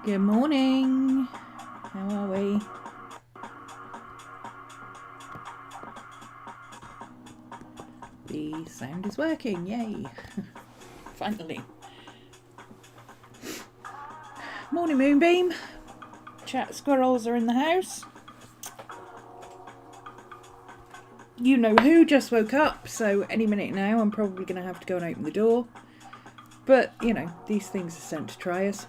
Good morning. How are we? The sound is working. Yay. Finally. Morning, Moonbeam. Chat squirrels are in the house. You know who just woke up, so any minute now I'm probably going to have to go and open the door. But, you know, these things are sent to try us.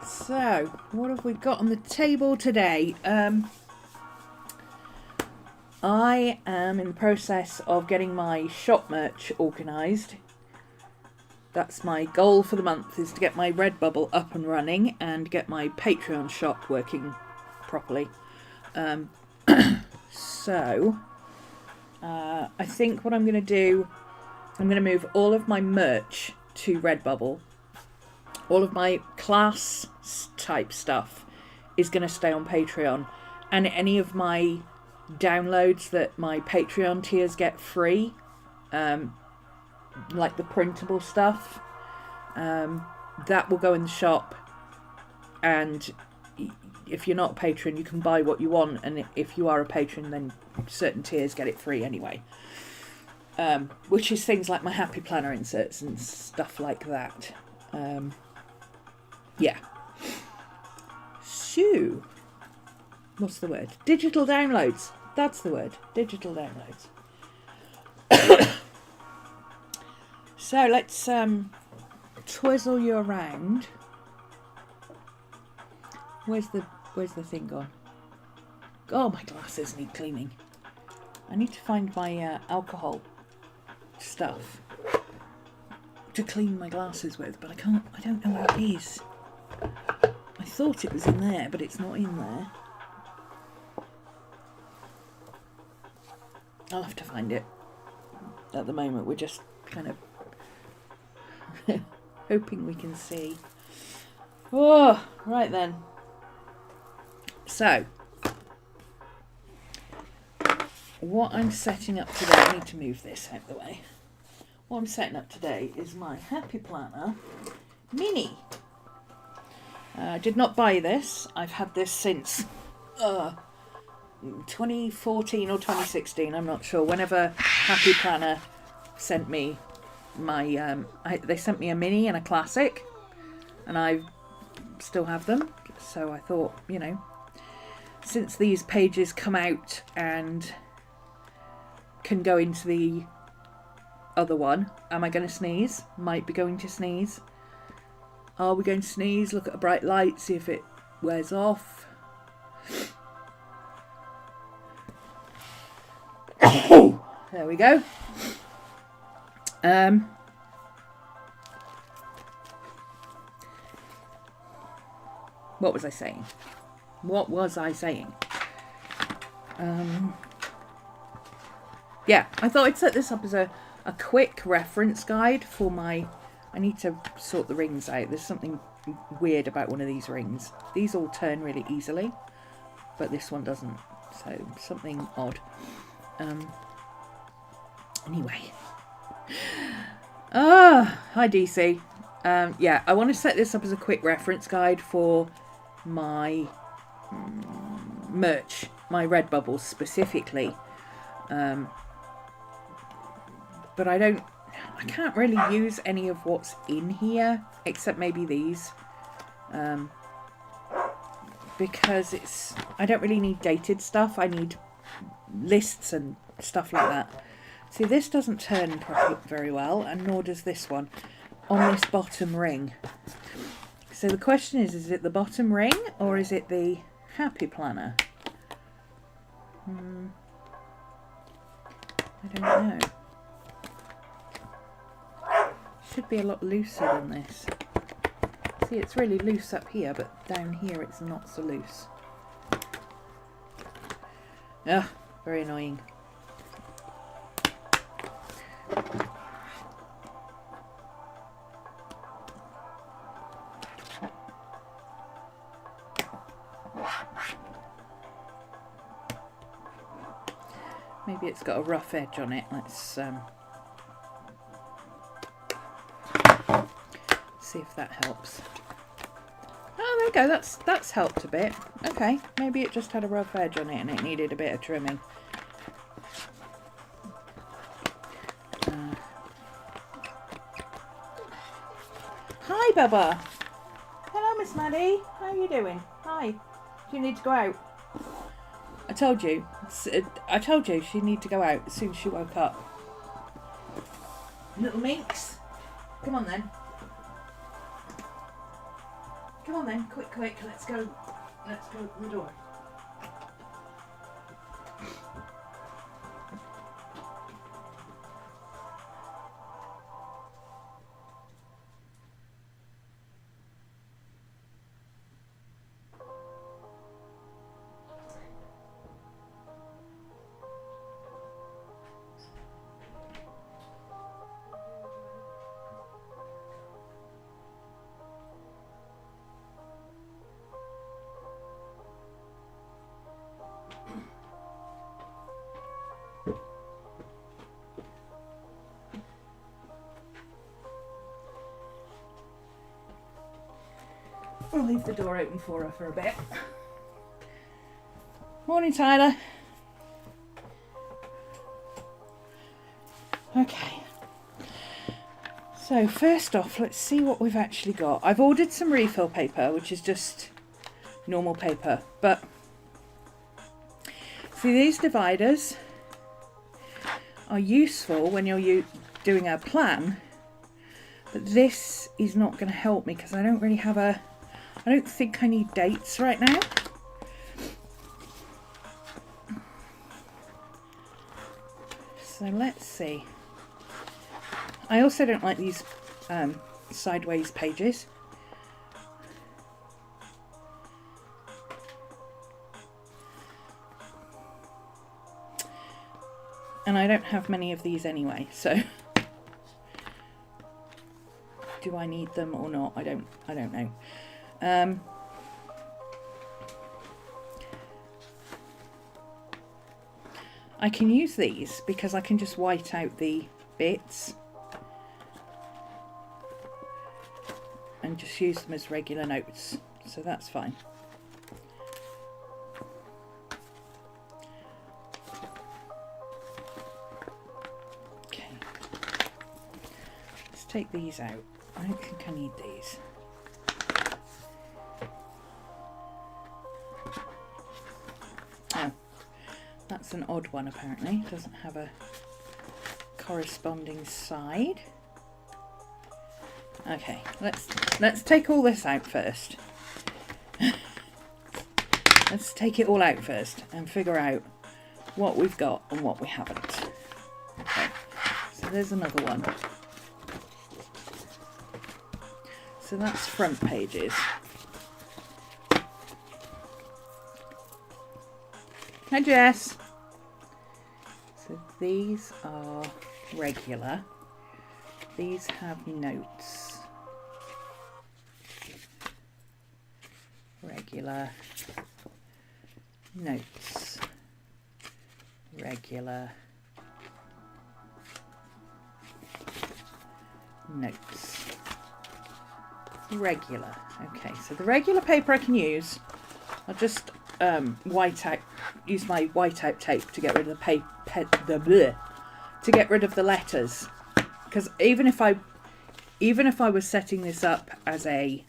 So, what have we got on the table today? I am in the process of getting my shop merch organised. That's my goal for the month, is to get my Redbubble up and running and get my Patreon shop working properly. So, I think what I'm going to do, I'm going to move all of my merch to Redbubble. All of my class type stuff is going to stay on Patreon, and any of my downloads that my Patreon tiers get free, like the printable stuff, that will go in the shop. And if you're not a patron, you can buy what you want, and if you are a patron, then certain tiers get it free anyway, which is things like my Happy Planner inserts and stuff like that. Yeah. So, what's the word? Digital downloads. That's the word. Digital downloads. So let's twizzle you around. Where's the thing gone? Oh, my glasses need cleaning. I need to find my alcohol stuff to clean my glasses with, but I can't. I don't know where it is. I thought it was in there, but it's not in there. I'll have to find it. At the moment, we're just kind of hoping we can see. Oh, right then. So, what I'm setting up today, I need to move this out of the way. What I'm setting up today is my Happy Planner Mini. I did not buy this. I've had this since 2014 or 2016. I'm not sure. Whenever Happy Planner sent me my... they sent me a Mini and a Classic. And I still have them. So I thought, you know, since these pages come out and can go into the other one, am I going to sneeze? Might be going to sneeze. Are we going to sneeze? Look at a bright light, see if it wears off. There we go. What was I saying? Yeah, I thought I'd set this up as a quick reference guide for my... I need to sort the rings out. There's something weird about one of these rings. These all turn really easily, but this one doesn't. So, something odd. Anyway. Hi DC. Yeah, I want to set this up as a quick reference guide for my merch, my Redbubble specifically. But I can't really use any of what's in here, except maybe these. Because I don't really need dated stuff. I need lists and stuff like that. See, this doesn't turn very well, and nor does this one, on this bottom ring. So the question is it the bottom ring, or is it the Happy Planner? I don't know. Should be a lot looser than this. See, it's really loose up here, but down here it's not so loose. Ugh, very annoying. Maybe it's got a rough edge on it. Let's see if that helps. Oh, there we go. That's helped a bit. Okay, maybe it just had a rough edge on it and it needed a bit of trimming. Hi, Bubba. Hello, Miss Maddie. How are you doing? Hi. Do you need to go out? I told you she'd need to go out as soon as she woke up. Little minx. Come on then. Come on then, quick, let's go open the door. We'll leave the door open for her for a bit. Morning, Tyler. Okay. So first off, let's see what we've actually got. I've ordered some refill paper, which is just normal paper. But see, these dividers are useful when you're doing a plan. But this is not going to help me because I don't really have a... I don't think I need dates right now. So let's see. I also don't like these sideways pages. And I don't have many of these anyway, so do I need them or not? I don't know. I can use these because I can just white out the bits and just use them as regular notes, so that's fine. Okay, let's take these out. I don't think I need these. Oh, that's an odd one apparently. It doesn't have a corresponding side. Okay, let's take all this out first. Let's take it all out first and figure out what we've got and what we haven't. Okay, so there's another one. So that's front pages. Hi Jess. So these are regular. These have notes. Regular. Notes. Regular. Notes. Regular. Okay, so the regular paper I can use. I'll just use my whiteout tape to get rid of to get rid of the letters, because even if I was setting this up as a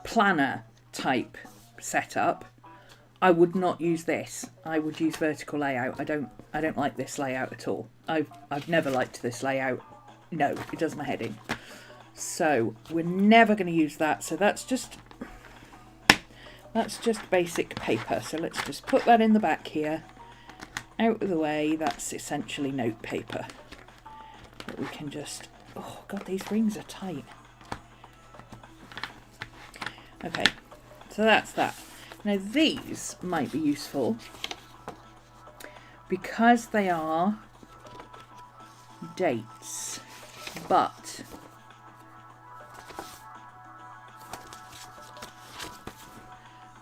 planner type setup, I would not use this. I would use vertical layout. I don't like this layout at all. I've never liked this layout. No, it does my head in. So we're never going to use that. So that's just basic paper. So let's just put that in the back here, out of the way. That's essentially note paper that we can just, oh god, these rings are tight. Okay, so that's that. Now these might be useful because they are dates, but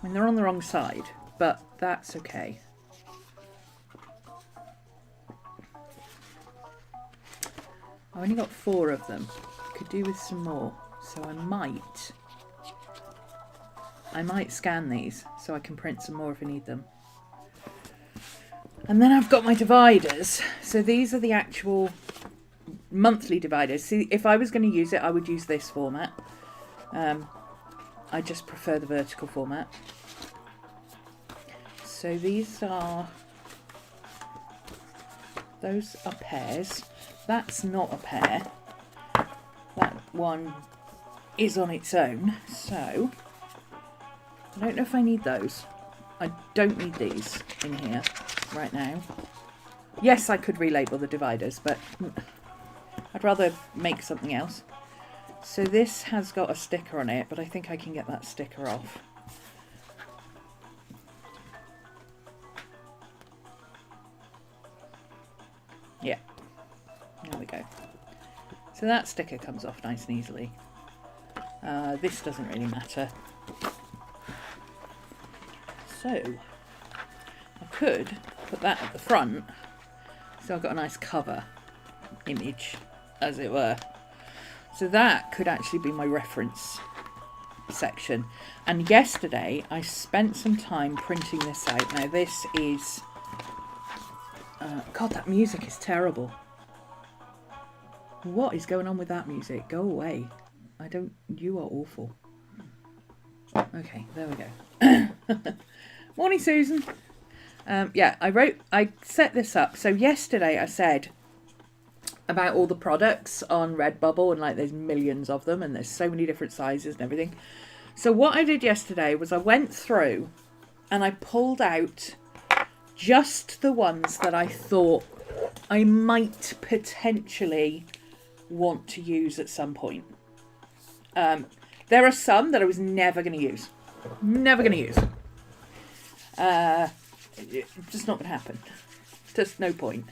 I mean they're on the wrong side, but that's okay. I've only got 4 of them. Could do with some more. So I might scan these so I can print some more if I need them. And then I've got my dividers. So these are the actual monthly dividers. See, if I was going to use it, I would use this format. I just prefer the vertical format. So those are pairs. That's not a pair. That one is on its own. So I don't know if I need those. I don't need these in here right now. Yes, I could relabel the dividers, but I'd rather make something else. So this has got a sticker on it, but I think I can get that sticker off. Yeah, there we go. So that sticker comes off nice and easily. This doesn't really matter. So I could put that at the front, so I've got a nice cover image, as it were. So that could actually be my reference section. And yesterday I spent some time printing this out. Now this is God, that music is terrible. What is going on with that music? Go away. You are awful. Okay, there we go. Morning, Susan. Yeah, I set this up. So yesterday I said about all the products on Redbubble, and like there's millions of them and there's so many different sizes and everything. So what I did yesterday was I went through and I pulled out just the ones that I thought I might potentially want to use at some point. There are some that I was never going to use. Never going to use. It's just not going to happen. Just no point.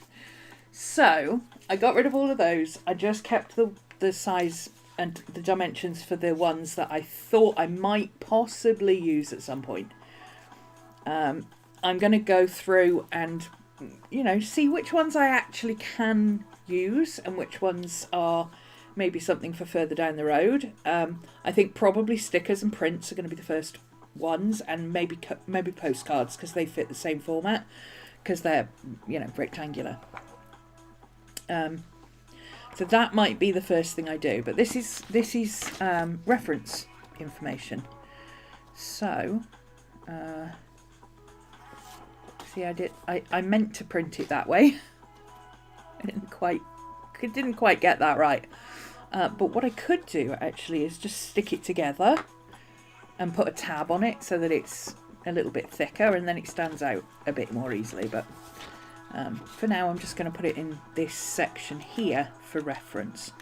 So I got rid of all of those. I just kept the size and the dimensions for the ones that I thought I might possibly use at some point. I'm going to go through and, see which ones I actually can use and which ones are maybe something for further down the road. I think probably stickers and prints are going to be the first ones, and maybe postcards, because they fit the same format, because they're rectangular. So that might be the first thing I do, but this is reference information. So see, I meant to print it that way. I didn't quite get that right. But what I could do actually is just stick it together and put a tab on it so that it's a little bit thicker, and then it stands out a bit more easily. But for now, I'm just going to put it in this section here for reference.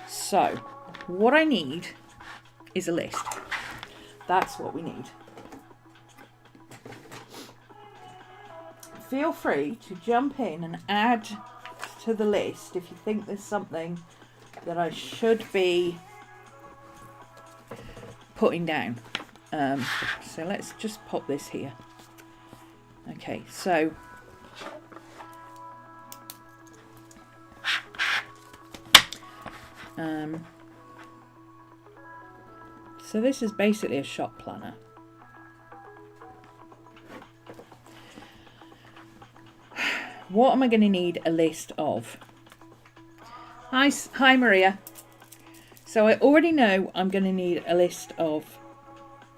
So what I need is a list. That's what we need. Feel free to jump in and add to the list if you think there's something that I should be putting down. So let's just pop this here. Okay, so so this is basically a shop planner. What am I going to need a list of? Hi Maria. So I already know I'm going to need a list of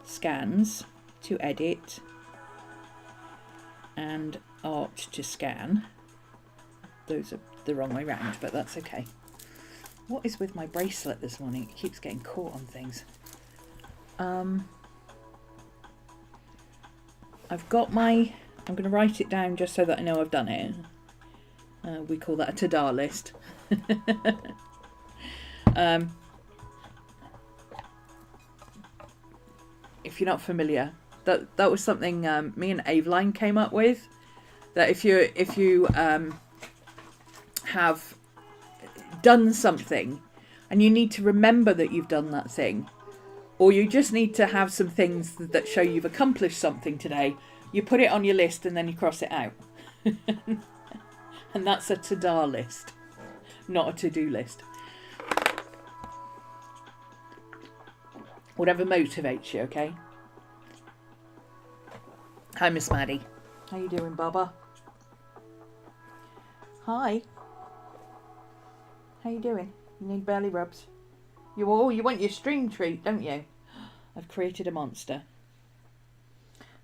scans to edit and art to scan. Those are the wrong way round, but that's okay. What is with my bracelet this morning? It keeps getting caught on things. I've got my... I'm going to write it down just so that I know I've done it. We call that a ta-da list. If you're not familiar, that was something me and Aveline came up with. That if you have done something and you need to remember that you've done that thing, or you just need to have some things that show you've accomplished something today, You put it on your list and then you cross it out. And that's a to-da list, not a to-do list. Whatever motivates you, okay? Hi, Miss Maddie. How you doing, Baba? Hi. How you doing? You need belly rubs? You want your stream treat, don't you? I've created a monster.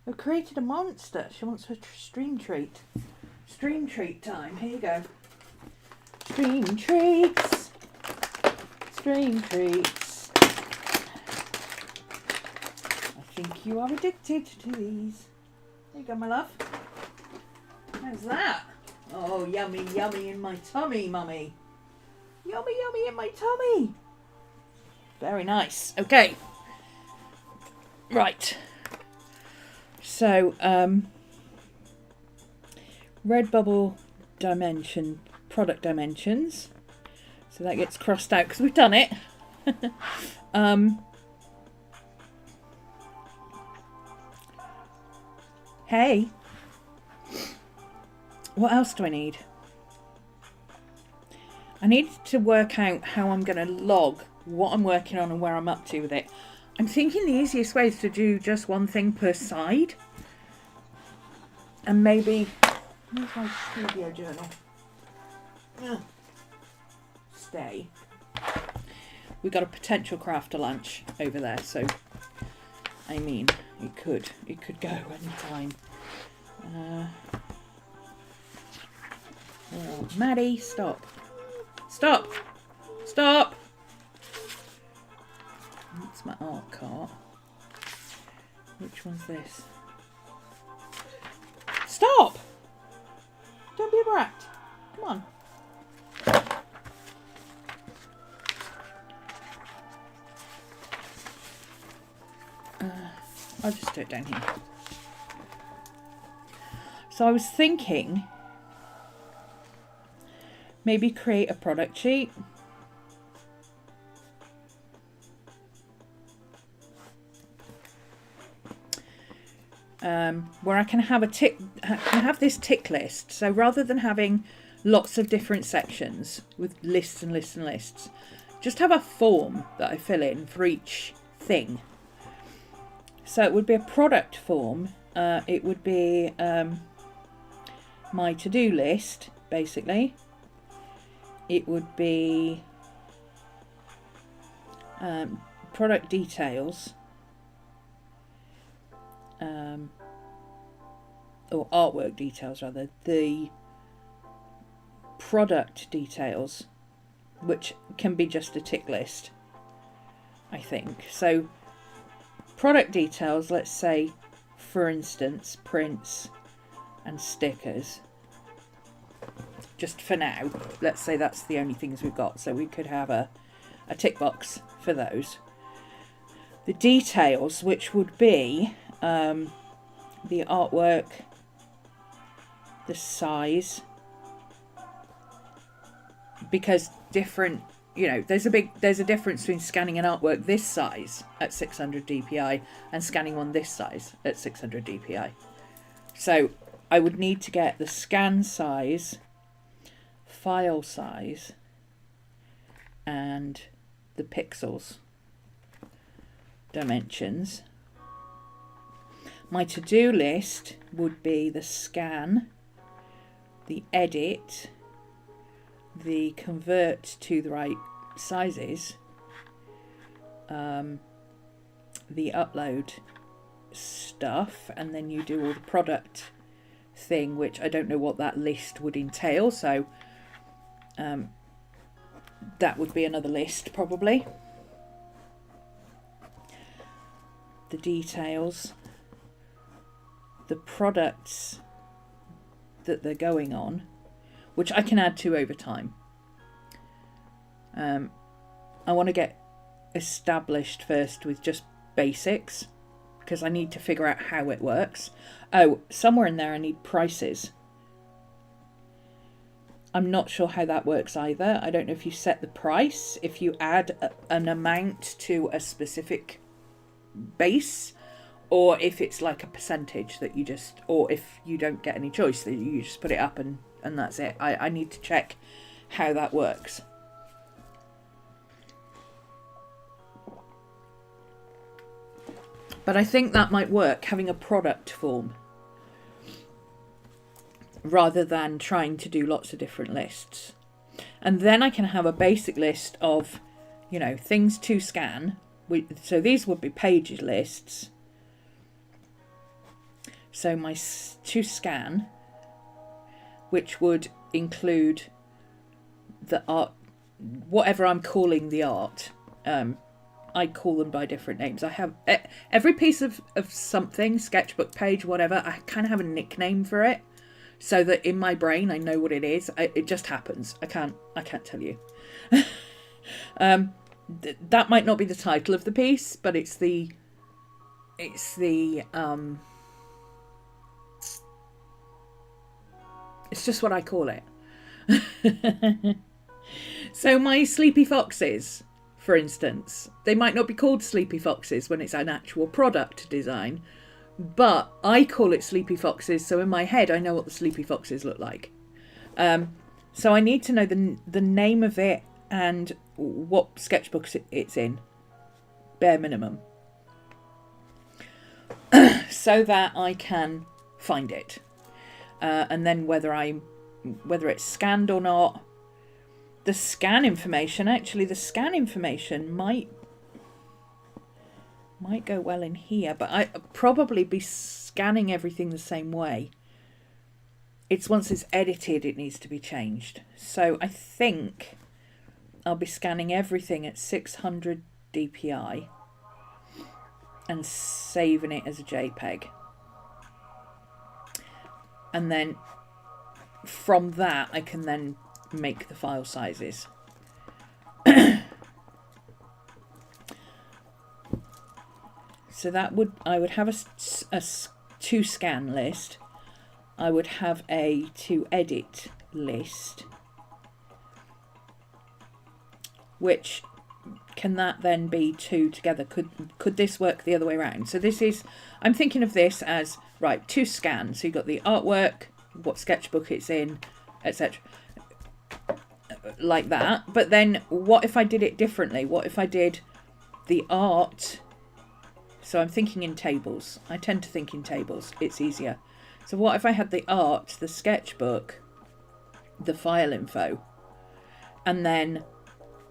I've created a monster. She wants her stream treat. Stream treat time. Here you go. Stream treats. Stream treats. I think you are addicted to these. There you go, my love. How's that? Oh, yummy, yummy in my tummy, mummy. Yummy, yummy in my tummy. Very nice. Okay. Right. So, Redbubble dimension, product dimensions. So that gets crossed out because we've done it. Hey. What else do I need? I need to work out how I'm going to log what I'm working on and where I'm up to with it. I'm thinking the easiest way is to do just one thing per side. And maybe... Where's my studio journal? Stay. We got a potential crafter lunch over there, so... I mean, it could go anytime. Oh, Maddie, stop. Stop! Stop! That's my art cart. Which one's this? Stop! Don't be a brat. Come on. I'll just do it down here. So I was thinking maybe create a product sheet. Where I can have this tick list. So rather than having lots of different sections with lists and lists and lists, just have a form that I fill in for each thing. So it would be a product form. It would be my to-do list, basically. It would be product details. Or artwork details rather, the product details, which can be just a tick list, I think. So product details, let's say for instance prints and stickers, just for now, let's say that's the only things we've got, so we could have a tick box for those. The details, which would be the artwork, the size, because different, you know, there's a difference between scanning an artwork this size at 600 dpi and scanning one this size at 600 dpi. So I would need to get the scan size, file size, and the pixels dimensions. My to-do list would be the scan, the edit, the convert to the right sizes, the upload stuff, and then you do all the product thing, which I don't know what that list would entail, so that would be another list probably. The details, the products that they're going on, which I can add to over time. I want to get established first with just basics, because I need to figure out how it works. Oh, somewhere in there I need prices. I'm not sure how that works either. I don't know if you set the price, if you add an amount to a specific base, or if it's like a percentage that you just, or if you don't get any choice, that you just put it up and that's it. I need to check how that works. But I think that might work, having a product form, rather than trying to do lots of different lists. And then I can have a basic list of, you know, things to scan. So these would be pages lists. So my to scan, which would include the art, whatever I'm calling the art. I call them by different names. I have every piece of something, sketchbook page, whatever, I kind of have a nickname for it, so that in my brain I know what it is. It just happens. I can't tell you. That might not be the title of the piece, but it's just what I call it. So my sleepy foxes, for instance, they might not be called sleepy foxes when it's an actual product design, but I call it sleepy foxes, so in my head I know what the sleepy foxes look like. So I need to know the name of it and what sketchbook it's in, bare minimum, so that I can find it, and then whether it's scanned or not. The scan information might go well in here, but I'd probably be scanning everything the same way. It's once it's edited, it needs to be changed. So I think I'll be scanning everything at 600 dpi and saving it as a JPEG. And then from that, I can then make the file sizes. So I would have a to scan list. I would have a to edit list, which can that then be two together? Could this work the other way around? So I'm thinking of this as, right, to scan. So you've got the artwork, what sketchbook it's in, etc. Like that. But then what if I did it differently? What if I did the art? So I'm thinking in tables. I tend to think in tables. It's easier. So what if I had the art, the sketchbook, the file info, and then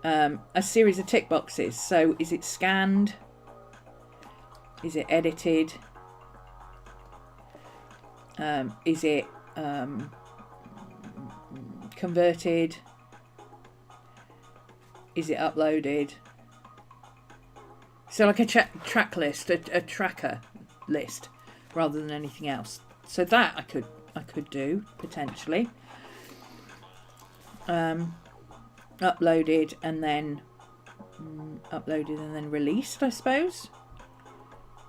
a series of tick boxes? So is it scanned? Is it edited? Is it converted? Is it uploaded? So like a track list, a tracker list, rather than anything else. So that I could do potentially. Uploaded and then released, I suppose,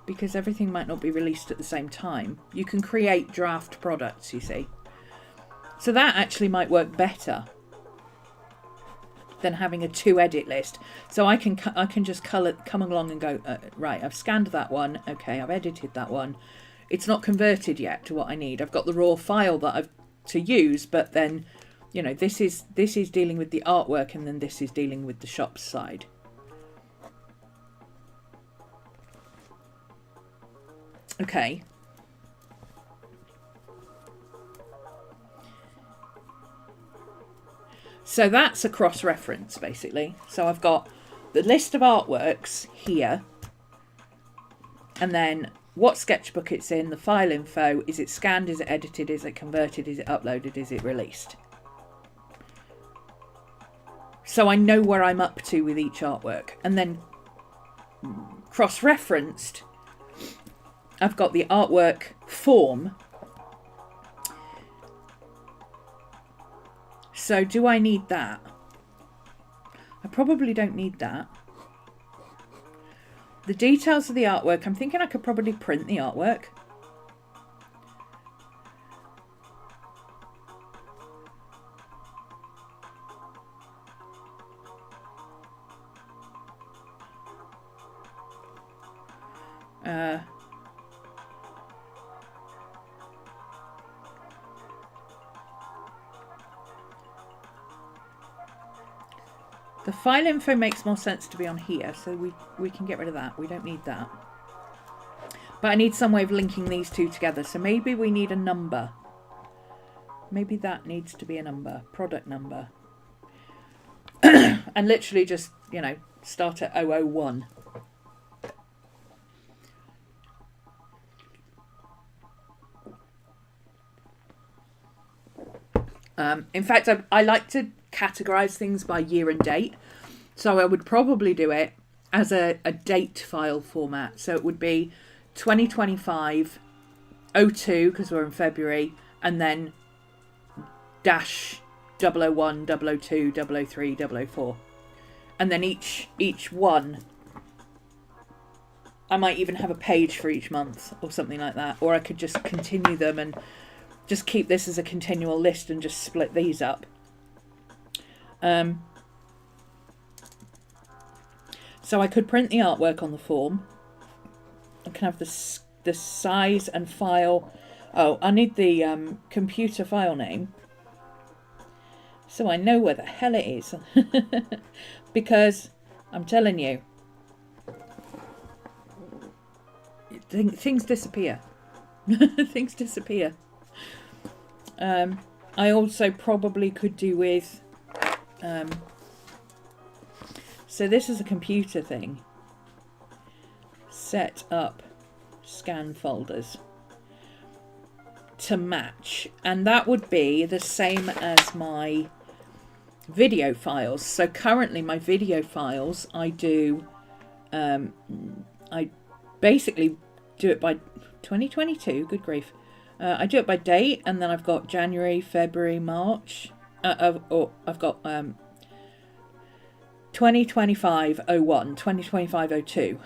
because everything might not be released at the same time. You can create draft products, you see. So that actually might work better than having a to edit list. So I can just come along and go, right, I've scanned that one, okay, I've edited that one. It's not converted yet to what I need. I've got the raw file that I've to use, but then, you know, this is dealing with the artwork, and then this is dealing with the shop side. Okay. So that's a cross-reference, basically. So I've got the list of artworks here, and then what sketchbook it's in, the file info, is it scanned, is it edited, is it converted, is it uploaded, is it released? So I know where I'm up to with each artwork. And then cross-referenced, I've got the artwork form. So do I need that? I probably don't need that. The details of the artwork, I'm thinking I could probably print the artwork. The file info makes more sense to be on here, so we can get rid of that. We don't need that. But I need some way of linking these two together, so maybe we need a number. Maybe that needs to be a number, product number. And literally just, you know, start at 001. In fact, I like to categorize things by year and date. So I would probably do it as a date file format. So it would be 2025 02, because we're in February, and then dash 001, 002, 003, 004. And then each one, I might even have a page for each month or something like that. Or I could just continue them and just keep this as a continual list and just split these up. So I could print the artwork on the form. I can have the size and file. Oh, I need the computer file name, so I know where the hell it is. Because I'm telling you, things disappear. Things disappear. I also probably could do with so this is a computer thing. Set up scan folders to match, and that would be the same as my video files. So currently my video files, I do I basically do it by 2022, good grief. I do it by date, and then I've got January, February, March. I've got 2025 01, 2025 02.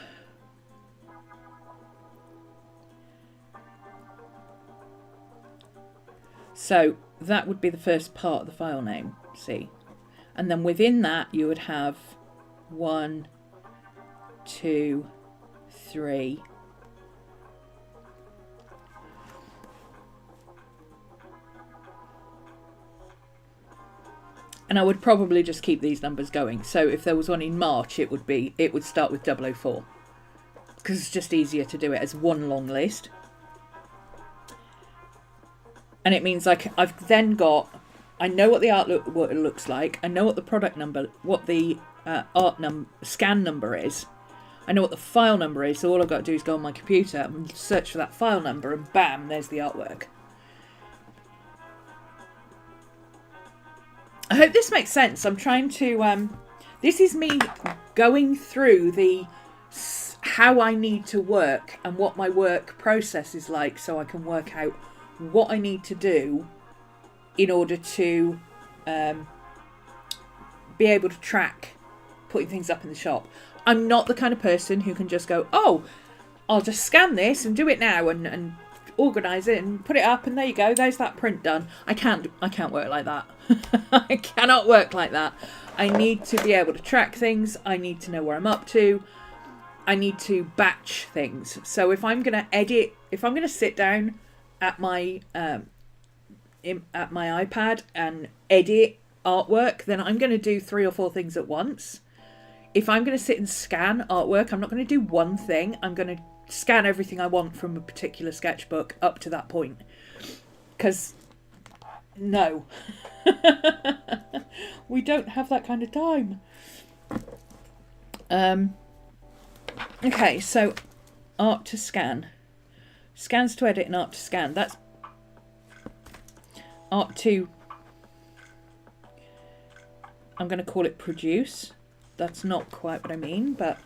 So that would be the first part of the file name, see? And then within that you would have 1, 2, 3. And I would probably just keep these numbers going. So if there was one in March, it would start with 004. Because it's just easier to do it as one long list. And it means like I've then got, I know what the what it looks like. I know what the product number, what the scan number is. I know what the file number is. So all I've got to do is go on my computer and search for that file number, and bam, there's the artwork. I hope this makes sense. I'm trying to, this is me going through how I need to work and what my work process is like, so I can work out what I need to do in order to be able to track putting things up in the shop. I'm not the kind of person who can just go, oh, I'll just scan this and do it now and organise it and put it up, and there you go, there's that print done. I can't work like that. I cannot work like that. I need to be able to track things. I need to know where I'm up to. I need to batch things. So if I'm going to edit, if I'm going to sit down at my iPad and edit artwork, then I'm going to do 3 or 4 things at once. If I'm going to sit and scan artwork, I'm not going to do one thing. I'm going to scan everything I want from a particular sketchbook up to that point. Because, no. We don't have that kind of time. Okay, so art to scan. Scans to edit and art to scan. That's art to, I'm going to call it produce. That's not quite what I mean, but...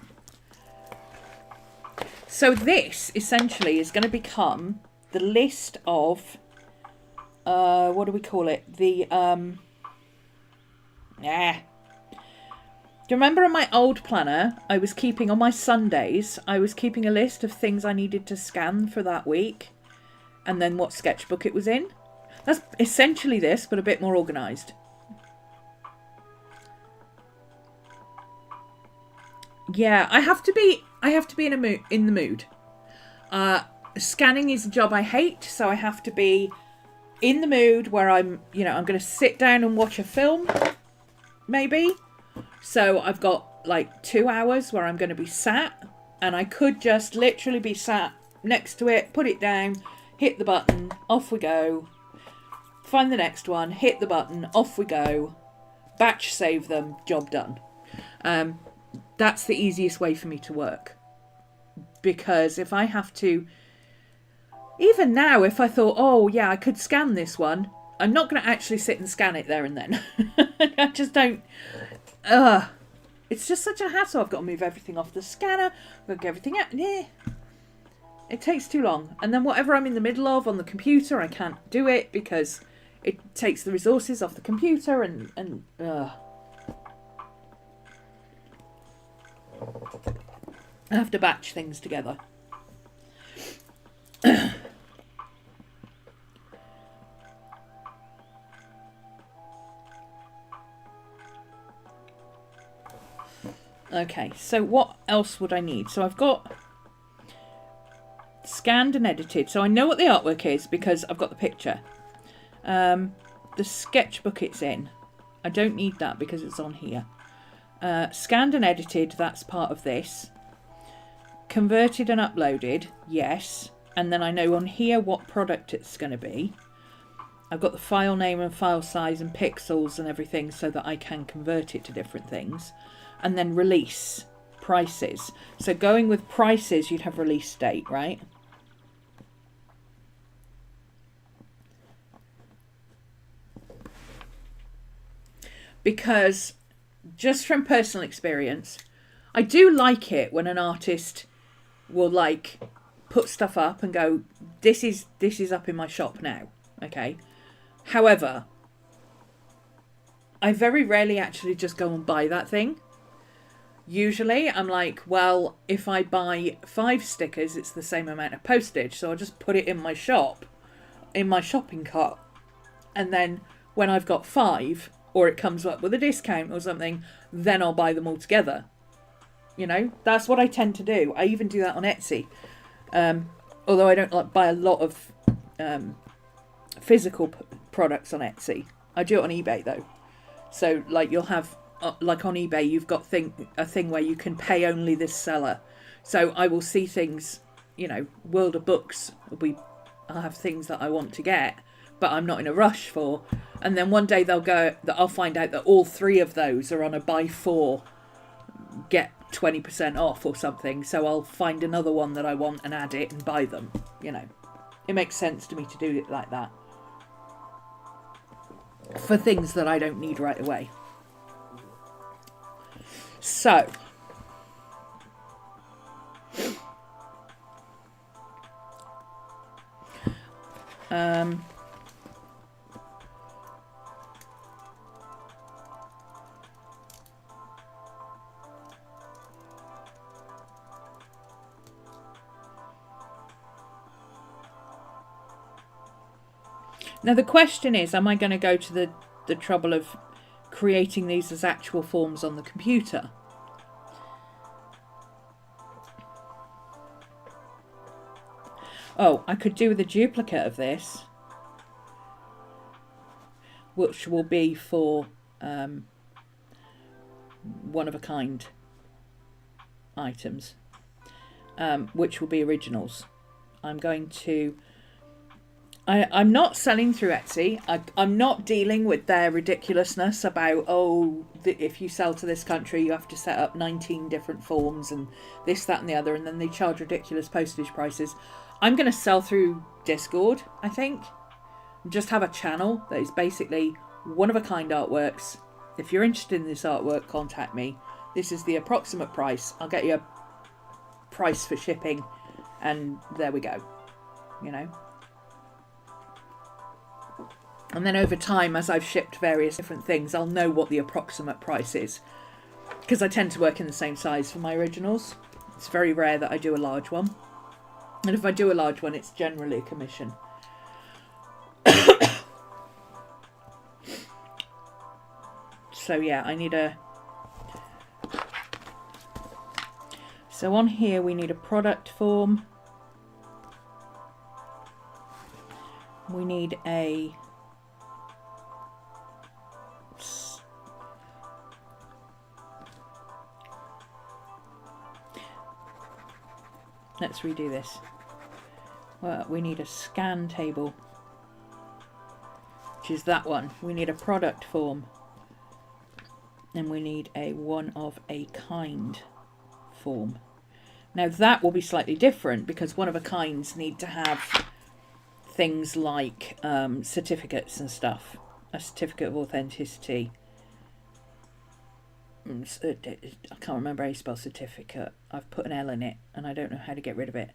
So this, essentially, is going to become the list of, what do we call it? The, Do you remember on my old planner, I was keeping, on my Sundays, I was keeping a list of things I needed to scan for that week, and then what sketchbook it was in? That's essentially this, but a bit more organised. Yeah, I have to be in the mood. Scanning is a job I hate, so I have to be in the mood where I'm going to sit down and watch a film, maybe, So I've got like 2 hours where I'm going to be sat, and I could just literally be sat next to it, put it down, hit the button, off we go. Find the next one, hit the button, off we go. Batch save them, job done. That's the easiest way for me to work. Because if I have to, even now, if I thought, oh yeah, I could scan this one, I'm not going to actually sit and scan it there and then. I just don't. It's just such a hassle. I've got to move everything off the scanner. I've got to get everything out. Yeah. It takes too long. And then whatever I'm in the middle of on the computer, I can't do it because it takes the resources off the computer and I have to batch things together. Okay, so what else would I need? So I've got scanned and edited. So I know what the artwork is because I've got the picture. The sketchbook it's in, I don't need that because it's on here. Scanned and edited, that's part of this. Converted and uploaded, yes. And then I know on here what product it's going to be. I've got the file name and file size and pixels and everything so that I can convert it to different things. And then release, prices. So going with prices, you'd have release date, right? Because just from personal experience, I do like it when an artist will like put stuff up and go, this is up in my shop now. Okay. However, I very rarely actually just go and buy that thing. Usually I'm like, well, if I buy 5 stickers, it's the same amount of postage. So I'll just put it in my shop, in my shopping cart. And then when I've got 5, or it comes up with a discount or something, then I'll buy them all together. You know, that's what I tend to do. I even do that on Etsy. Although I don't like buy a lot of physical products on Etsy. I do it on eBay though. So like you'll have, like on eBay, you've got a thing where you can pay only this seller. So I will see things, you know, World of Books. I'll have things that I want to get, but I'm not in a rush for. And then one day I'll find out that all 3 of those are on a buy 4, get 20% off or something. So I'll find another one that I want and add it and buy them. You know, it makes sense to me to do it like that for things that I don't need right away. So now the question is, am I going to go to the trouble of creating these as actual forms on the computer? Oh, I could do with a duplicate of this, which will be for one-of-a-kind items, which will be originals. I'm not selling through Etsy. I'm not dealing with their ridiculousness about, if you sell to this country, you have to set up 19 different forms and this, that and the other, and then they charge ridiculous postage prices. I'm going to sell through Discord, I think. Just have a channel that is basically one-of-a-kind artworks. If you're interested in this artwork, contact me. This is the approximate price. I'll get you a price for shipping, and there we go. You know? And then over time, as I've shipped various different things, I'll know what the approximate price is. Because I tend to work in the same size for my originals. It's very rare that I do a large one. And if I do a large one, it's generally a commission. So yeah, I need a... So on here, we need a product form. We need a... Let's redo this. Well, we need a scan table, which is that one. We need a product form. And we need a one of a kind form. Now that will be slightly different because one of a kinds need to have things like certificates and stuff. A certificate of authenticity. I can't remember how you spell certificate. I've put an L in it and I don't know how to get rid of it.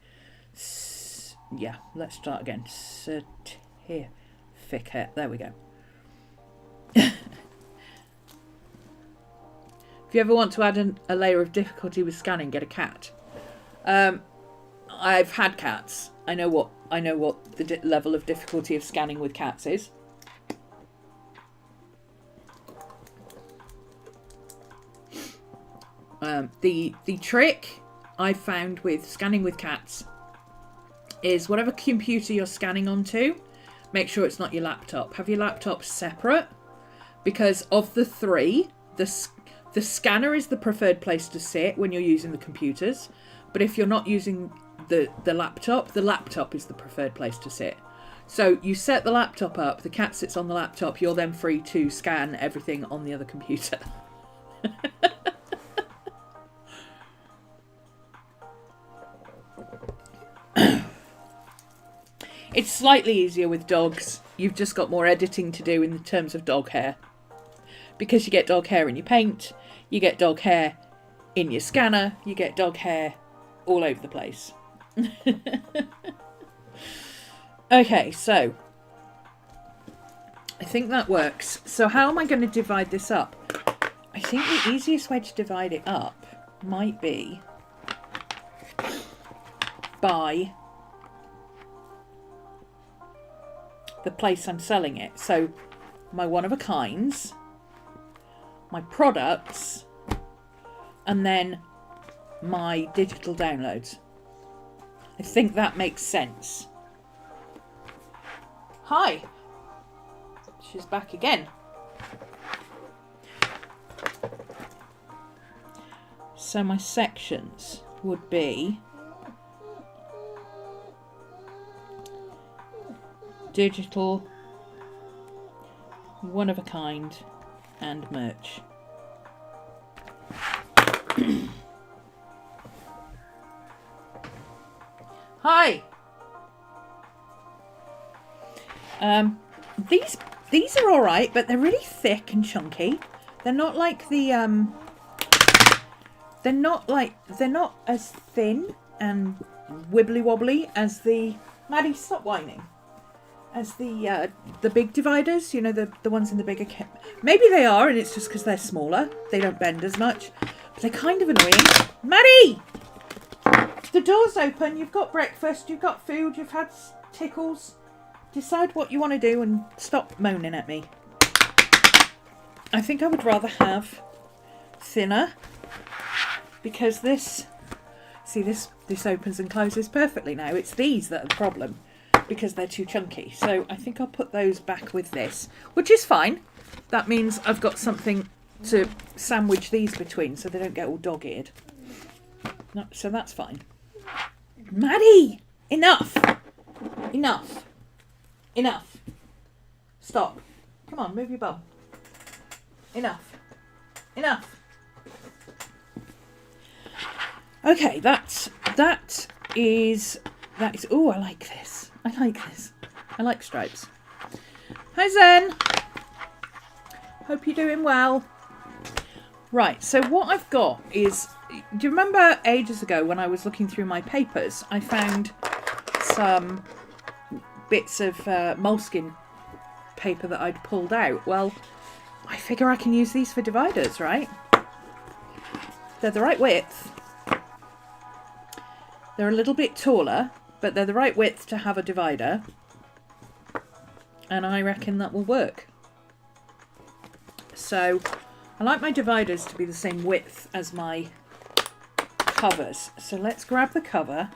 Yeah, let's start again. Certificate. There we go. If you ever want to add a layer of difficulty with scanning, get a cat. I've had cats. I know what the level of difficulty of scanning with cats is. The trick I found with scanning with cats is whatever computer you're scanning onto, make sure it's not your laptop. Have your laptop separate, because of the three, the scanner is the preferred place to sit when you're using the computers. But if you're not using the laptop is the preferred place to sit. So you set the laptop up, the cat sits on the laptop, you're then free to scan everything on the other computer. It's slightly easier with dogs. You've just got more editing to do in terms of dog hair. Because you get dog hair in your paint, you get dog hair in your scanner, you get dog hair all over the place. Okay, so I think that works. So how am I going to divide this up? I think the easiest way to divide it up might be by the place I'm selling it. So my one-of-a-kinds, my products, and then my digital downloads. I think that makes sense. Hi. She's back again. So my sections would be digital, one of a kind, and merch. Hi. These are all right, but they're really thick and chunky. They're not like the they're not as thin and wibbly wobbly as the Maddie, stop whining. As the big dividers, you know, the ones in the bigger maybe they are, and it's just because they're smaller. They don't bend as much, but they're kind of annoying. Maddie, the door's open. You've got breakfast. You've got food. You've had tickles. Decide what you want to do and stop moaning at me. I think I would rather have thinner, because this opens and closes perfectly now. It's these that are the problem, because they're too chunky. So I think I'll put those back with this, which is fine. That means I've got something to sandwich these between so they don't get all dog-eared. No, so that's fine. Maddie! Enough! Enough! Enough! Stop. Come on, move your bum. Enough. Enough. Okay, that is. Oh, I like this. I like this. I like stripes. Hi, Zen. Hope you're doing well. Right, so what I've got is... Do you remember ages ago when I was looking through my papers, I found some bits of moleskin paper that I'd pulled out? Well, I figure I can use these for dividers, right? They're the right width. They're a little bit taller, but they're the right width to have a divider. And I reckon that will work. So I like my dividers to be the same width as my covers. So let's grab the cover.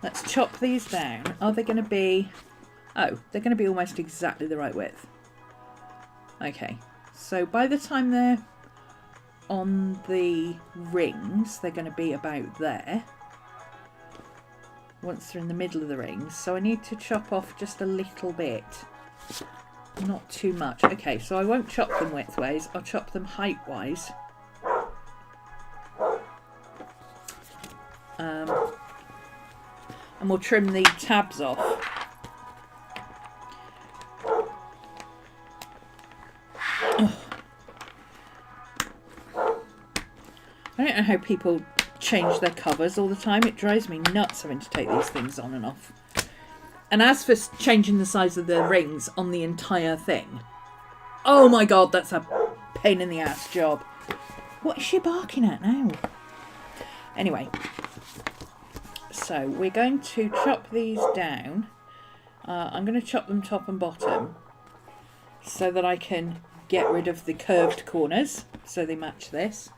Let's chop these down. Are they going to be... Oh, they're going to be almost exactly the right width. Okay. So by the time they're on the rings, they're going to be about there. once they're in the middle of the rings. So I need to chop off just a little bit. Not too much. Okay, so I won't chop them widthways. I'll chop them height-wise. And we'll trim the tabs off. Ugh. I don't know how people change their covers all the time. It drives me nuts having to take these things on and off. And as for changing the size of the rings on the entire thing, oh my god, that's a pain in the ass job. What is she barking at now? Anyway, so we're going to chop these down. I'm going to chop them top and bottom so that I can get rid of the curved corners so they match this.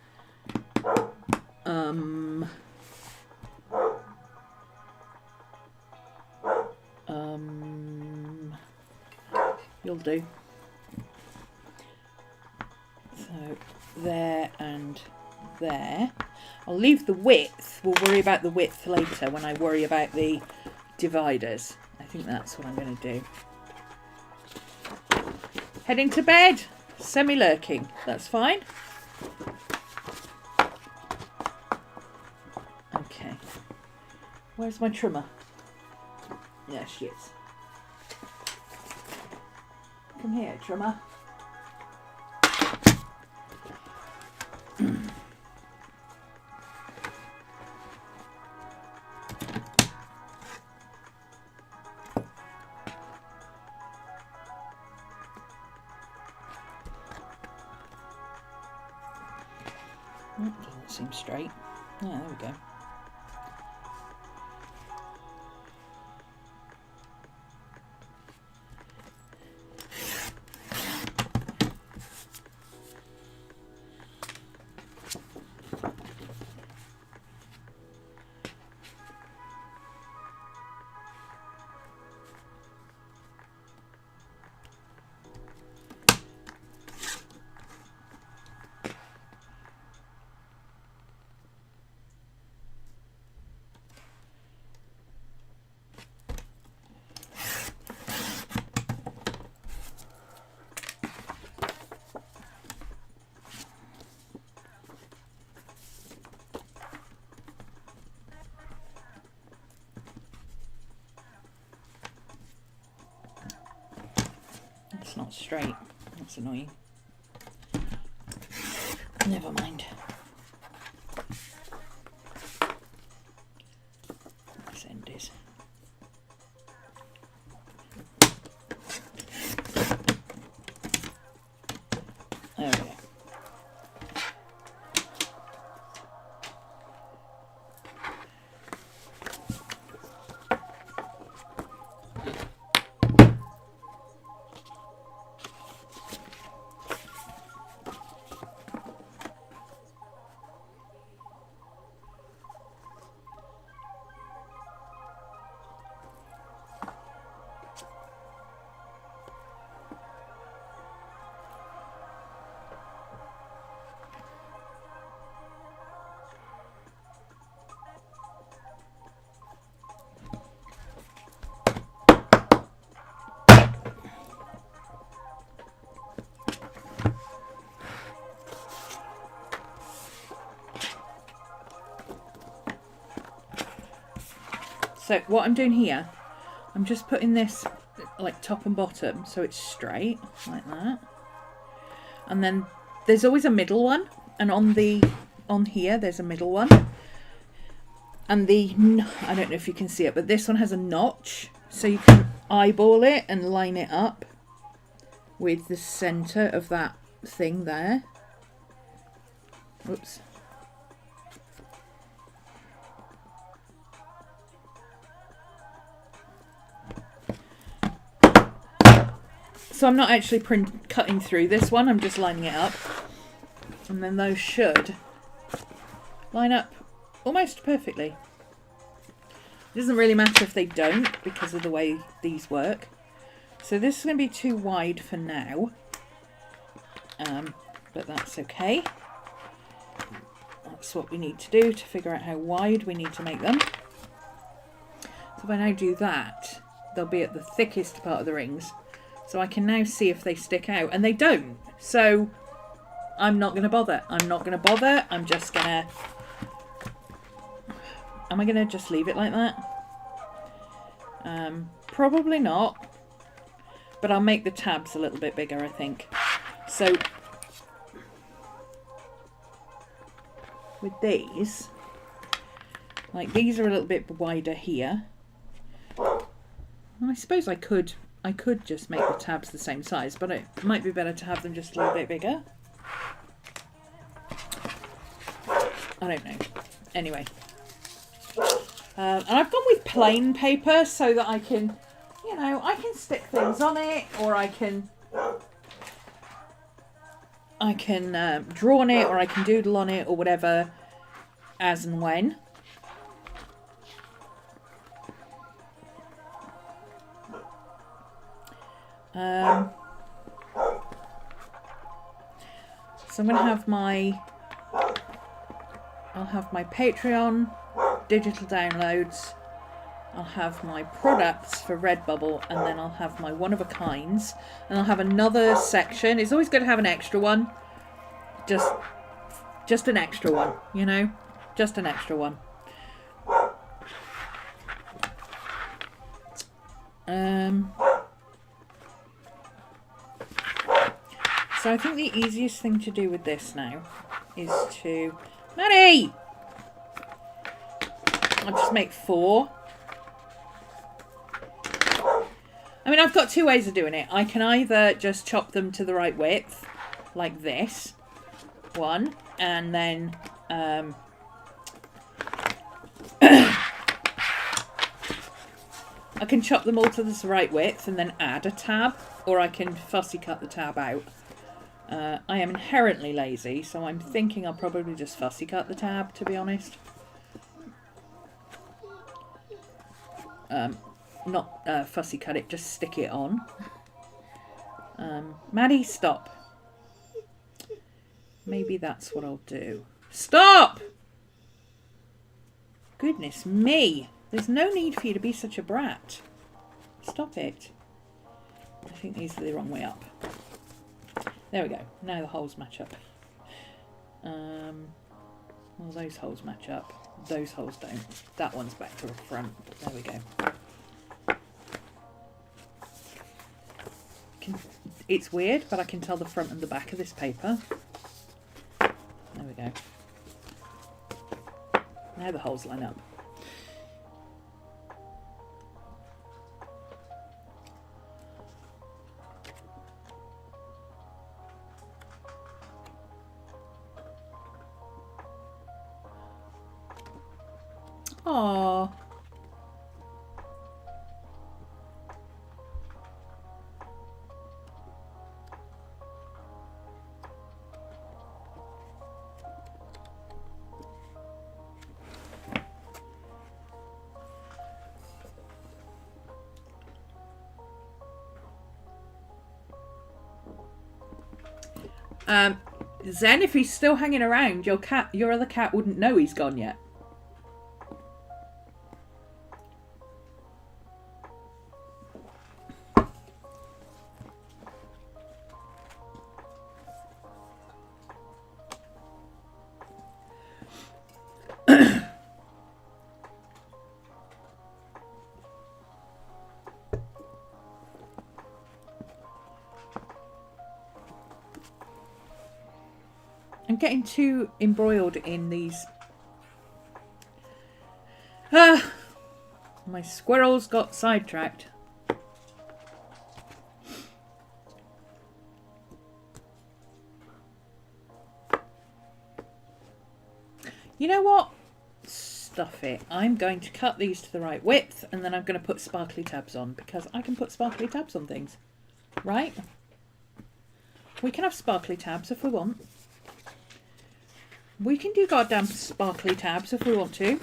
You'll do. So there and there. I'll leave the width. We'll worry about the width later when I worry about the dividers. I think that's what I'm going to do. Heading to bed. Semi-lurking. That's fine. Okay. Where's my trimmer? There she is. Come here, trimmer. Doesn't seem straight. Yeah, there we go. It's not straight. That's annoying. Never mind. This end is. There we go. So what I'm doing here, I'm just putting this like top and bottom so it's straight like that. And then there's always a middle one, and on here there's a middle one. And I don't know if you can see it, but this one has a notch, so you can eyeball it and line it up with the center of that thing there. Oops. So I'm not actually cutting through this one, I'm just lining it up. And then those should line up almost perfectly. It doesn't really matter if they don't because of the way these work. So this is going to be too wide for now. But that's okay. That's what we need to do to figure out how wide we need to make them. So if I now do that, they'll be at the thickest part of the rings. So I can now see if they stick out, and they don't. So I'm not going to bother. I'm not going to bother. I'm just going to... Am I going to just leave it like that? Probably not. But I'll make the tabs a little bit bigger, I think. So with these, like these are a little bit wider here. I suppose I could just make the tabs the same size, but it might be better to have them just a little bit bigger. I don't know. Anyway. And I've gone with plain paper so that I can, you know, I can stick things on it, or I can draw on it, or I can doodle on it, or whatever, as and when. So I'm going to have I'll have my Patreon digital downloads, I'll have my products for Redbubble, and then I'll have my one-of-a-kinds, and I'll have another section. It's always good to have an extra one. Just an extra one, you know? Just an extra one. So I think the easiest thing to do with this now is to... Maddie! I'll just make 4. I mean, I've got 2 ways of doing it. I can either just chop them to the right width, like this, one, and then I can chop them all to the right width and then add a tab, or I can fussy cut the tab out. I am inherently lazy, so I'm thinking I'll probably just fussy cut the tab, to be honest. Not fussy cut it, just stick it on. Maddie, stop. Maybe that's what I'll do. Stop! Goodness me. There's no need for you to be such a brat. Stop it. I think these are the wrong way up. There we go. Now the holes match up. Well, those holes match up. Those holes don't. That one's back to the front. There we go. It's weird, but I can tell the front and the back of this paper. There we go. Now the holes line up. Aww. Zen, if he's still hanging around, your other cat wouldn't know he's gone yet. I'm getting too embroiled in these. My squirrels got sidetracked. You know what? Stuff it. I'm going to cut these to the right width, and then I'm going to put sparkly tabs on, because I can put sparkly tabs on things. Right? We can have sparkly tabs if we want. We can do goddamn sparkly tabs if we want to.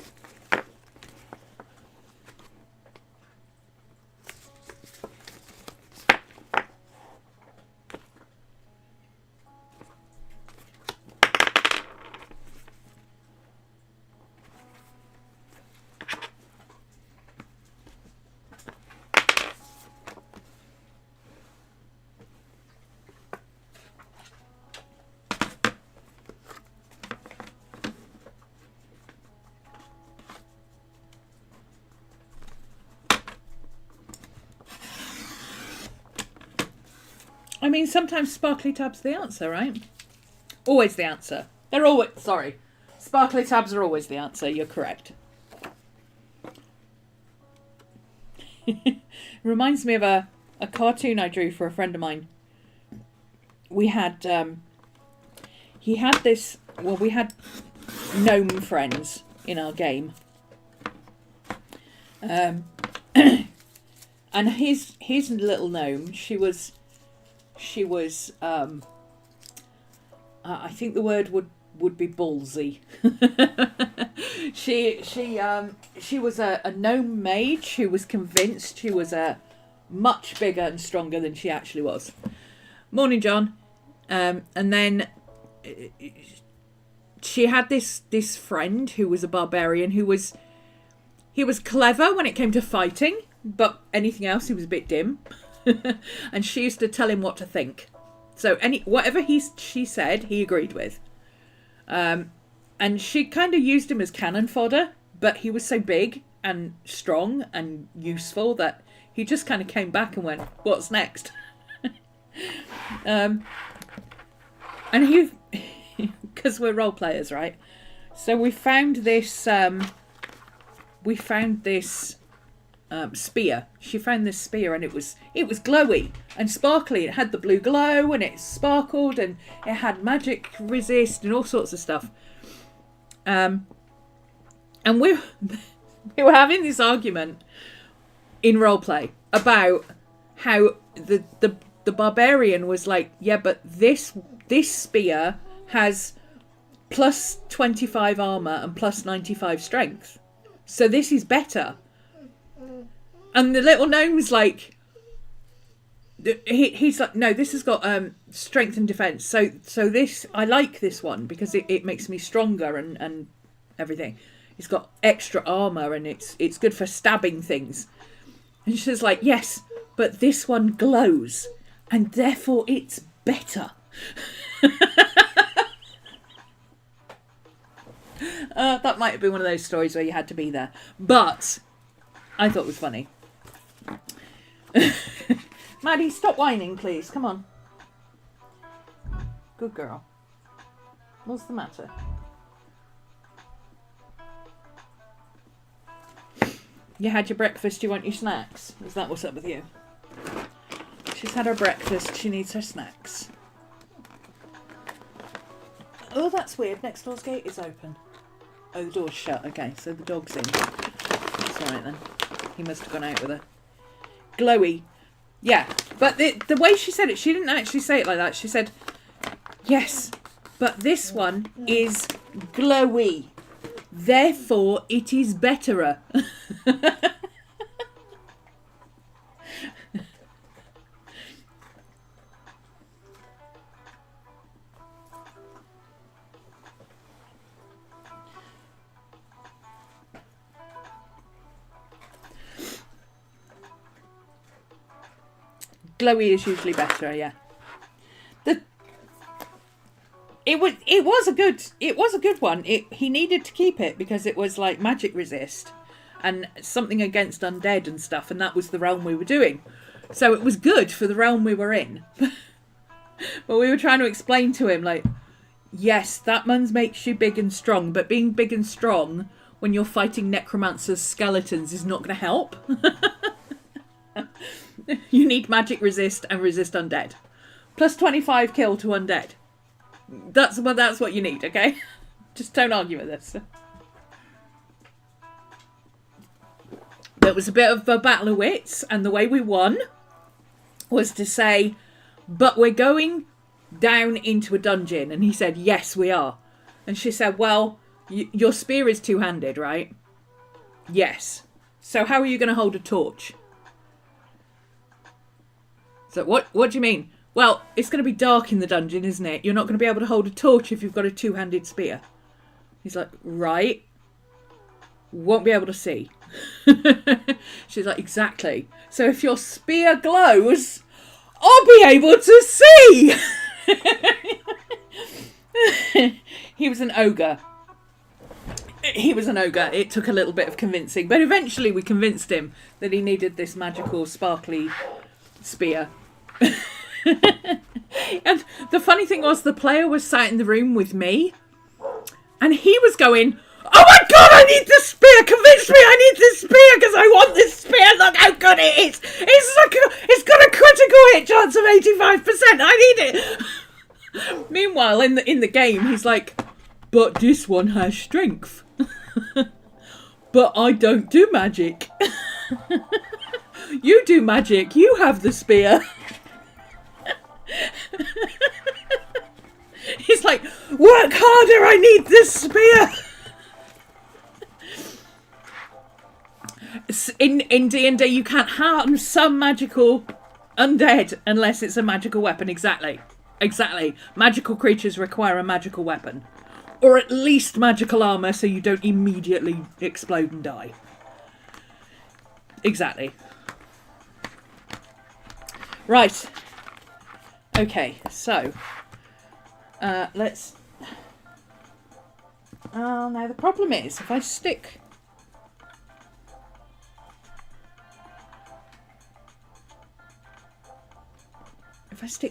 I mean, sometimes sparkly tabs are the answer, right? Always the answer. They're always... Sorry. Sparkly tabs are always the answer. You're correct. Reminds me of a cartoon I drew for a friend of mine. We had... he had this... Well, we had gnome friends in our game. And his little gnome, she was I think the word would be ballsy. she was a gnome mage who was convinced she was much bigger and stronger than she actually was. Morning, John. And then she had this friend who was a barbarian who was clever when it came to fighting, but anything else he was a bit dim. And she used to tell him what to think. So whatever she said, he agreed with. And she kind of used him as cannon fodder, but he was so big and strong and useful that he just kind of came back and went, "What's next?" And he, because we're role players, right? So we found this spear. She found this spear, and it was glowy and sparkly. It had the blue glow, and it sparkled, and it had magic resist and all sorts of stuff. And we were having this argument in roleplay about how the barbarian was like, yeah, but this spear has plus 25 armor and plus 95 strength, so this is better. And the little gnome's like, he's like, no, this has got strength and defense. So this, I like this one because it makes me stronger and everything. It's got extra armor and it's good for stabbing things. And she's like, yes, but this one glows and therefore it's better. That might have been one of those stories where you had to be there, but I thought it was funny. Maddie, stop whining, please. Come on. Good girl. What's the matter? You had your breakfast, you want your snacks? Is that what's up with you? She's had her breakfast, she needs her snacks. Oh, that's weird. Next door's gate is open. Oh, the door's shut. Okay, so the dog's in. That's alright then. He must have gone out with her. Glowy. Yeah, but the way she said it, she didn't actually say it like that. She said, yes, but this one is glowy. Therefore, it is betterer. Glowy is usually better, yeah. It was a good one. He needed to keep it because it was like magic resist and something against undead and stuff, and that was the realm we were doing. So it was good for the realm we were in. But we were trying to explain to him, like, yes, that one makes you big and strong, but being big and strong when you're fighting necromancers' skeletons is not going to help. You need magic resist and resist undead. Plus 25 kill to undead. That's what you need, okay? Just don't argue with this. There was a bit of a battle of wits, and the way we won was to say, but we're going down into a dungeon. And he said, yes, we are. And she said, well, your spear is two-handed, right? Yes. So how are you going to hold a torch? So what do you mean? Well, it's going to be dark in the dungeon, isn't it? You're not going to be able to hold a torch if you've got a two-handed spear. He's like, right. Won't be able to see. She's like, exactly. So if your spear glows, I'll be able to see. He was an ogre. It took a little bit of convincing, but eventually we convinced him that he needed this magical, sparkly spear. And the funny thing was, the player was sat in the room with me, and he was going, "Oh my god, I need this spear! Convince me I need this spear because I want this spear! Look how good it is! It's got a critical hit chance of 85%! I need it!" Meanwhile, in the game, he's like, "But this one has strength. But I don't do magic. You do magic. You have the spear." He's like, "Work harder, I need this spear." In D&D, you can't harm some magical undead unless it's a magical weapon. Exactly. Magical creatures require a magical weapon. Or at least magical armour so you don't immediately explode and die. Exactly. Right. Okay, so let's... now the problem is, if I stick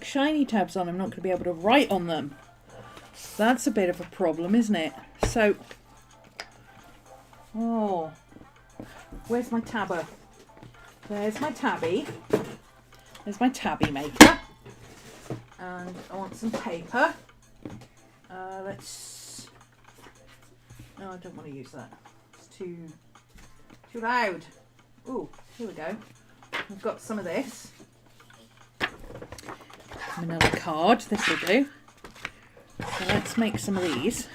shiny tabs on, I'm not going to be able to write on them. That's a bit of a problem, isn't it? So, oh, where's my tabber? There's my tabby. There's my tabby maker. And I want some paper. Let's... No, I don't want to use that. It's too loud. Ooh, here we go. I've got some of this. Manila card. This will do. So let's make some of these.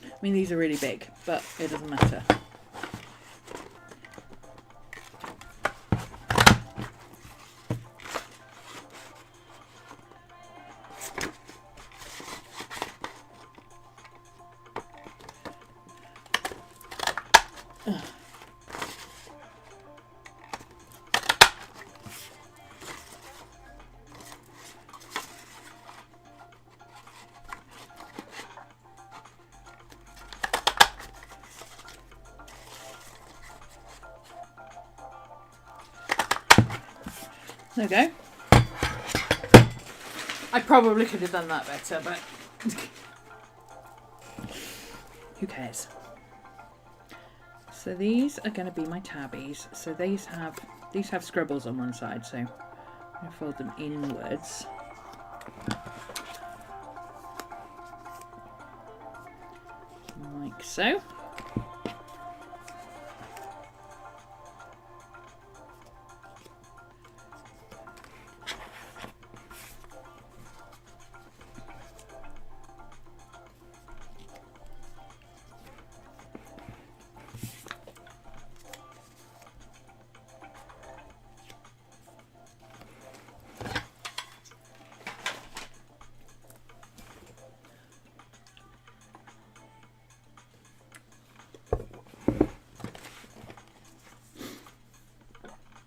I mean, these are really big, but it doesn't matter. There we go. I probably could have done that better, but who cares? So these are going to be my tabbies. So these have scribbles on one side, so I'm going to fold them inwards. Like so.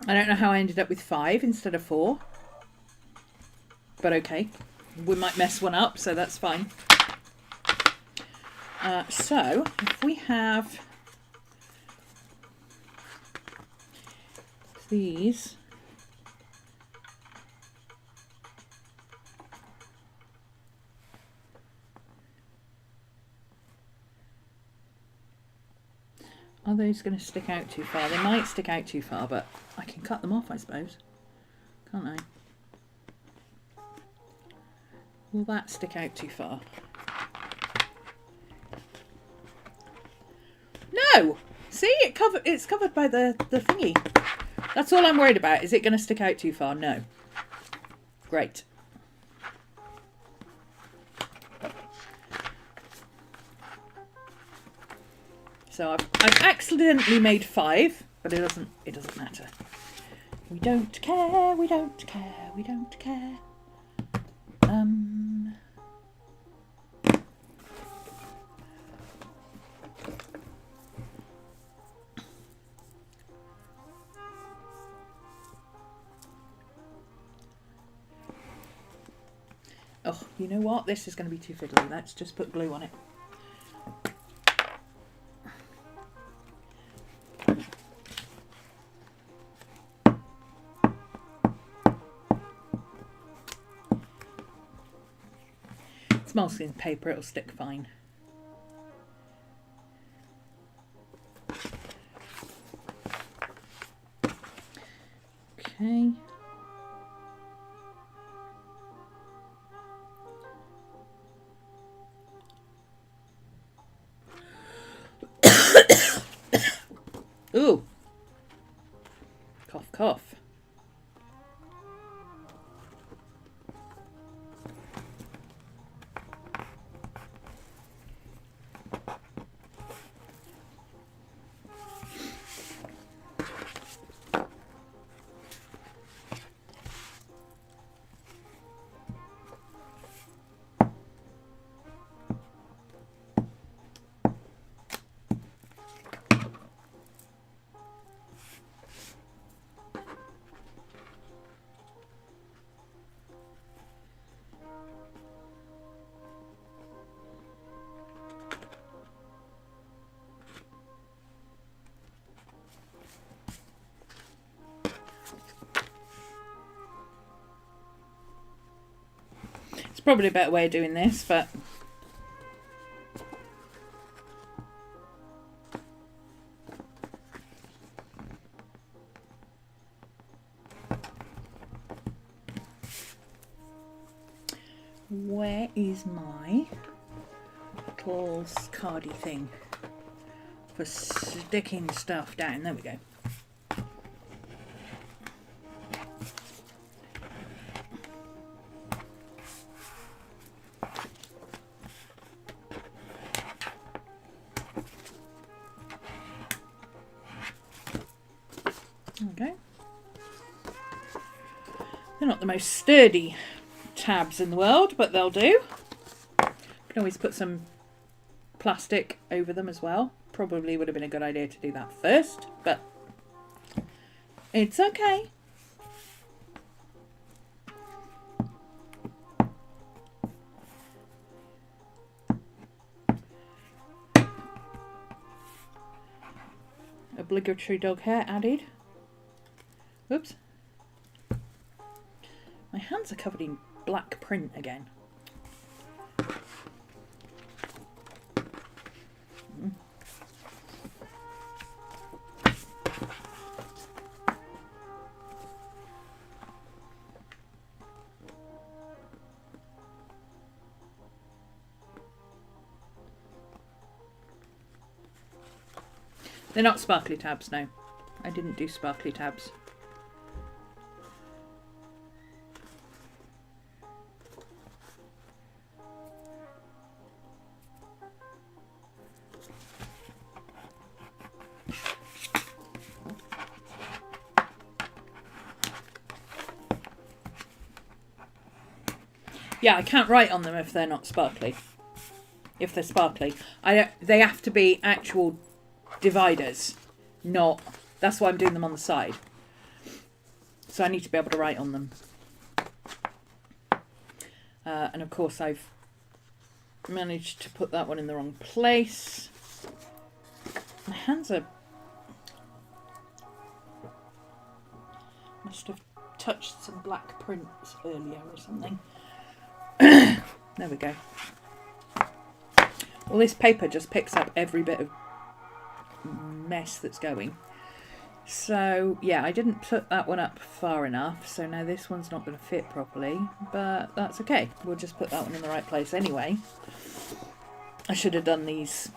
I don't know how I ended up with 5 instead of 4. But okay. We might mess one up, so that's fine. So, if we have these... Are those going to stick out too far? They might stick out too far, but I can cut them off, I suppose. Can't I? Will that stick out too far? No! See, it's covered by the thingy. That's all I'm worried about. Is it going to stick out too far? No. Great. So I've accidentally made 5, but it doesn't matter. We don't care, we don't care, we don't care. Oh, you know what? This is going to be too fiddly. Let's just put glue on it. It's mostly in paper, it'll stick fine. Okay. Ooh. Cough, cough. Probably a better way of doing this, but where is my little cardy thing for sticking stuff down? There we go. Okay. They're not the most sturdy tabs in the world, but they'll do. You can always put some plastic over them as well. Probably would have been a good idea to do that first, but it's okay. Obligatory dog hair added. Oops. My hands are covered in black print again. They're not sparkly tabs, no. I didn't do sparkly tabs. Yeah, I can't write on them if they're not sparkly. If they're sparkly. They have to be actual dividers, not... That's why I'm doing them on the side. So I need to be able to write on them. And of course I've managed to put that one in the wrong place. My hands are... Must have touched some black prints earlier or something. There we go. Well, this paper just picks up every bit of mess that's going. So, yeah, I didn't put that one up far enough, so now this one's not going to fit properly, but that's okay. We'll just put that one in the right place anyway. I should have done these.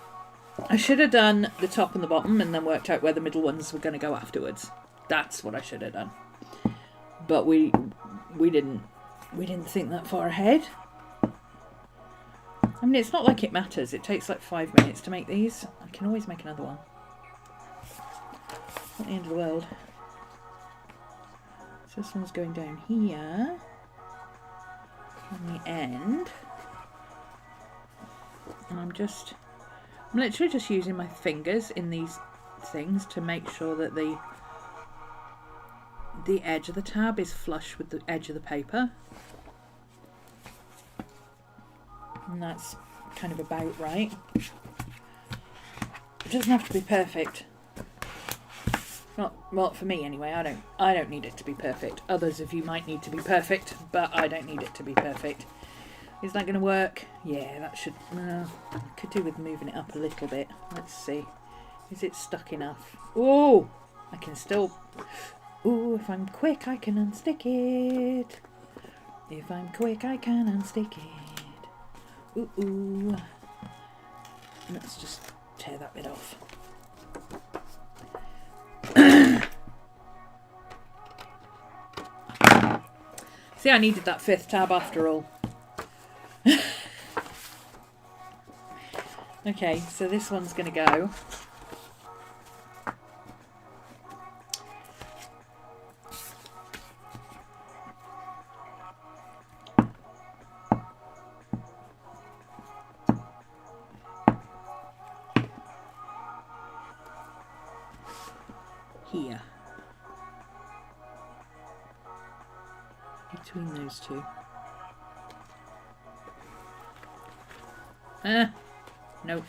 I should have done the top and the bottom and then worked out where the middle ones were going to go afterwards. That's what I should have done. But we didn't think that far ahead. I mean, it's not like it matters. It takes like 5 minutes to make these. I can always make another one. Not the end of the world. So this one's going down here. On the end. And I'm literally just using my fingers in these things to make sure that the edge of the tab is flush with the edge of the paper. And that's kind of about right. It doesn't have to be perfect. Not well for me anyway. I don't need it to be perfect. Others of you might need to be perfect, but I don't need it to be perfect. Is that going to work? Yeah, that should... could do with moving it up a little bit. Let's see. Is it stuck enough? Oh! I can still... Ooh, if I'm quick, I can unstick it. If I'm quick, I can unstick it. Ooh, ooh. Let's just tear that bit off. See, I needed that 5th tab after all. Okay, so this one's going to go. Here. Between those two. No.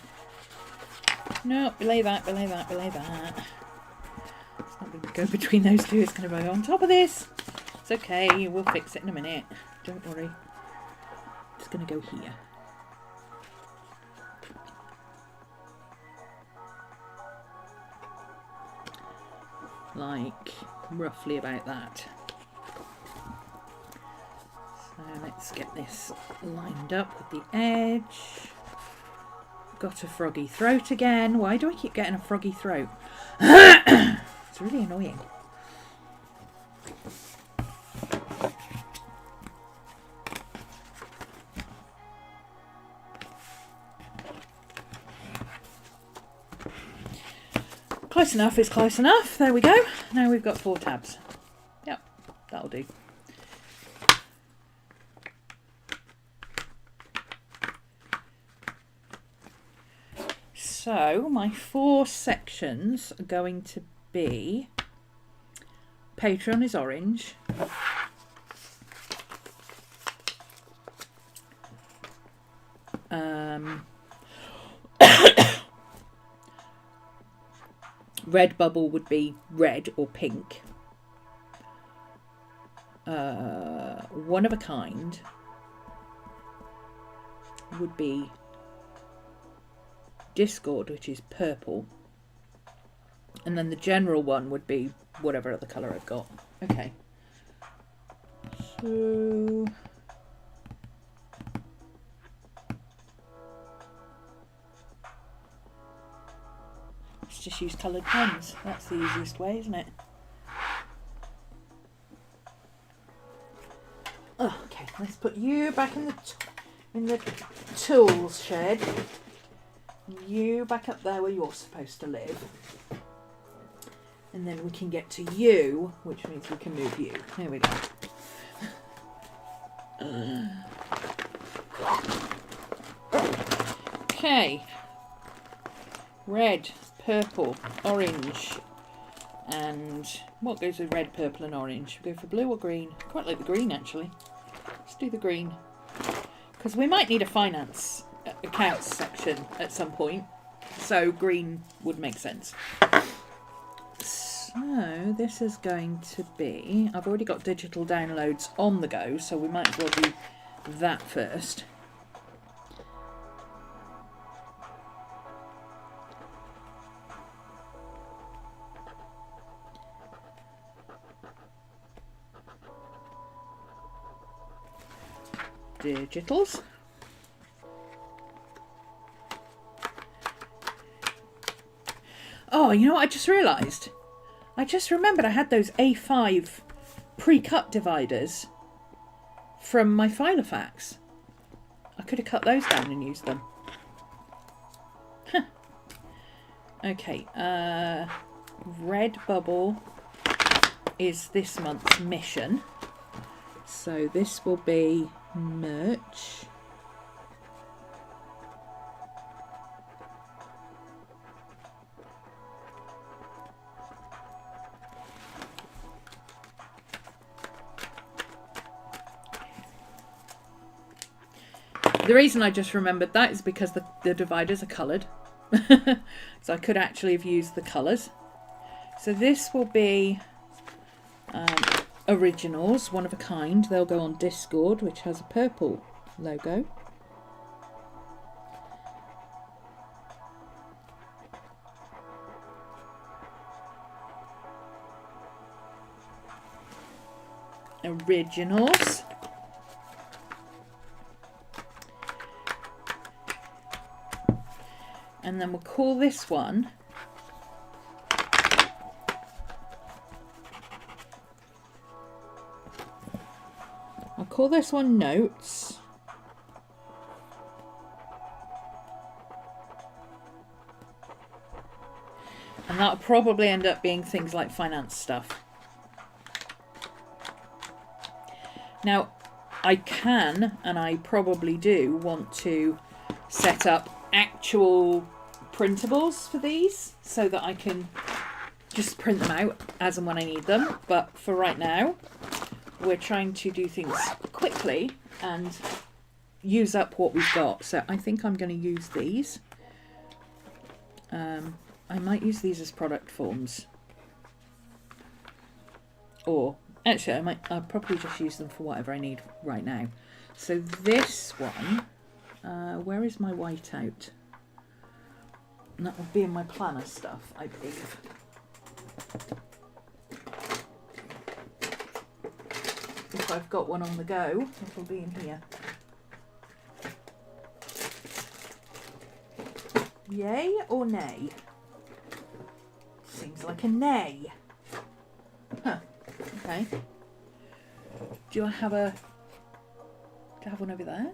No, belay that, belay that, belay that. It's not going to go between those two, it's going to go on top of this. It's okay, we'll fix it in a minute. Don't worry. It's going to go here. Like, roughly about that. So let's get this lined up with the edge. Got a froggy throat again. Why do I keep getting a froggy throat? It's really annoying. Close enough is close enough. There we go. Now we've got 4 tabs. Yep, that'll do. So my 4 sections are going to be Patreon is orange, Redbubble would be red or pink, One of a Kind would be Discord, which is purple, and then the general one would be whatever other colour I've got. Okay, so let's just use coloured pens. That's the easiest way, isn't it? Oh, okay, let's put you back in the tools shed. You back up there where you're supposed to live. And then we can get to you, which means we can move you. There we go. Okay. Red, purple, orange. And what goes with red, purple and orange? We go for blue or green? I quite like the green, actually. Let's do the green. Because we might need a finance accounts section at some point, so green would make sense. So this is going to be, I've already got digital downloads on the go, so we might as well do that first. Digitals. Oh, you know what I just realised? I just remembered I had those A5 pre-cut dividers from my Filofax. I could have cut those down and used them. Huh. Okay, Redbubble is this month's mission. So this will be merch. The reason I just remembered that is because the dividers are coloured. So I could actually have used the colours. So this will be originals, one of a kind. They'll go on Discord, which has a purple logo. Originals. And then we'll call this one Notes. And that'll probably end up being things like finance stuff. Now, I can, and I probably do, want to set up actual printables for these so that I can just print them out as and when I need them. But for right now, we're trying to do things quickly and use up what we've got. So I think I'm going to use these. I might use these as product forms. Or, actually, I'll probably just use them for whatever I need right now. So this one, where is my whiteout? And that would be in my planner stuff, I believe. If I've got one on the go, it'll be in here. Yay or nay? Seems like a nay. Huh. Okay. Do I have a... Do I have one over there?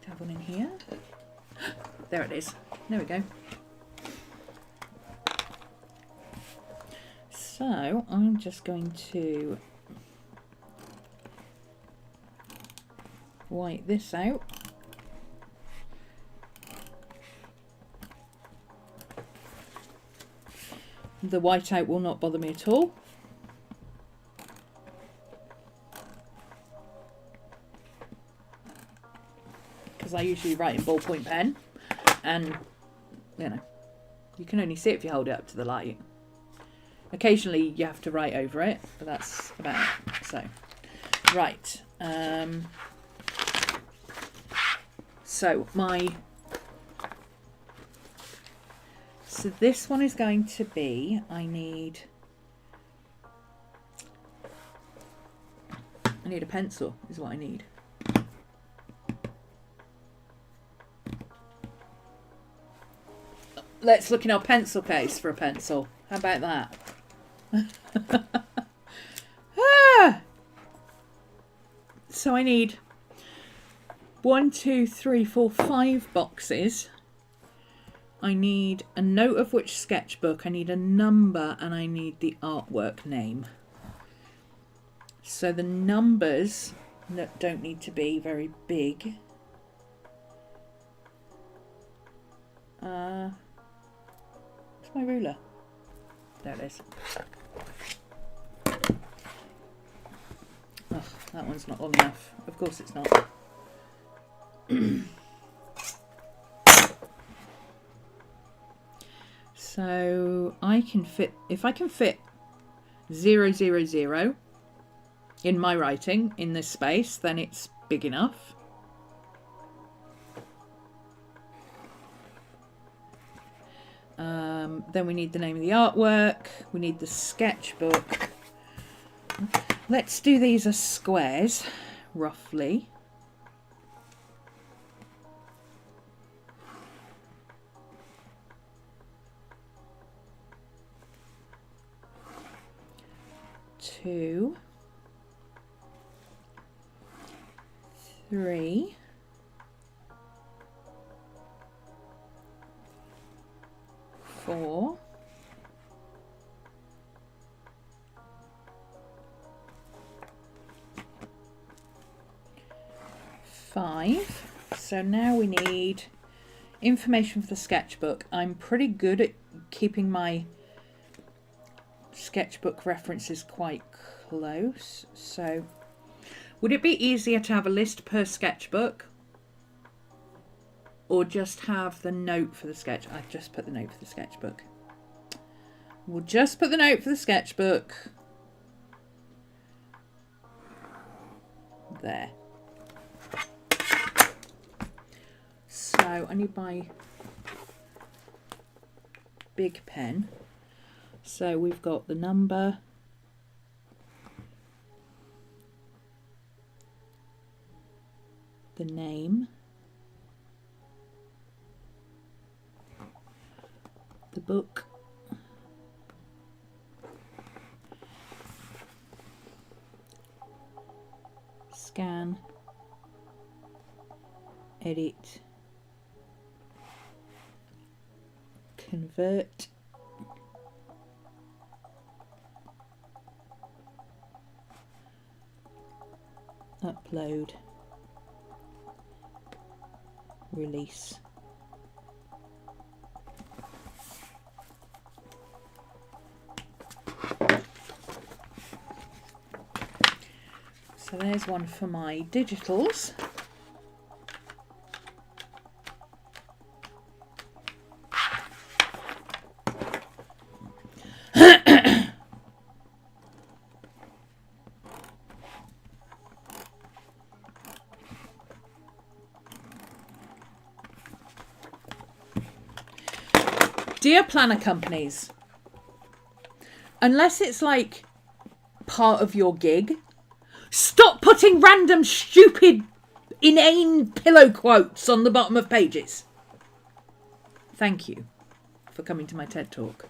Do I have one in here? There it is. There we go. So I'm just going to white this out. The whiteout will not bother me at all. Because I usually write in ballpoint pen, and you know, you can only see it if you hold it up to the light. Occasionally you have to write over it, but that's about it. So, right. So this one is going to be, I need a pencil is what I need. Let's look in our pencil case for a pencil. How about that? So I need 1, 2, 3, 4, 5 boxes. I need a note of which sketchbook, I need a number, and I need the artwork name. So the numbers don't need to be very big. Where's my ruler? There it is. Oh, that one's not long enough. Of course it's not. So I can fit, if I can fit 0, 0, 0 in my writing in this space, then it's big enough. Then we need the name of the artwork, we need the sketchbook. Let's do these as squares, roughly. Two, 3, 4, 5. So now we need information for the sketchbook. I'm pretty good at keeping my sketchbook references quite close. So would it be easier to have a list per sketchbook or just have the note for the sketch? I've just put the note for the sketchbook. We'll just put the note for the sketchbook there. So I need my big pen. So we've got the number, the name, the book, scan, edit, convert, upload, release. So there's one for my digitals. Dear planner companies, unless it's like part of your gig, stop putting random stupid inane pillow quotes on the bottom of pages. Thank you for coming to my TED Talk.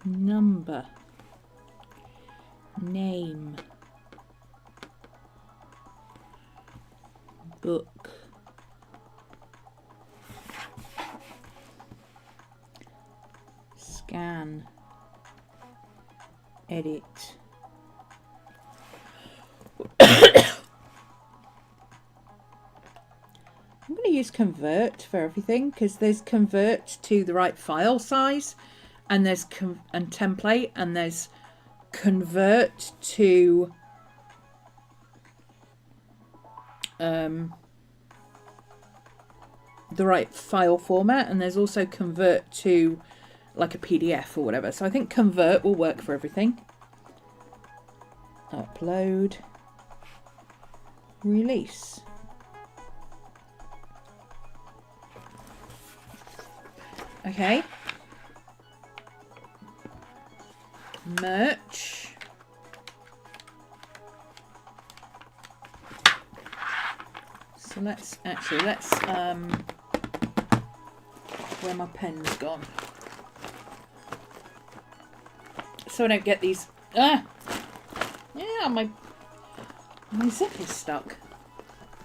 Number, name, book, scan, edit, I'm going to use convert for everything because there's convert to the right file size, and there's and template, and there's convert to the right file format, and there's also convert to like a PDF or whatever. So I think convert will work for everything. Upload, release. Okay. Merch. So let's where my pen's gone, so I don't get these. Yeah, my zip is stuck.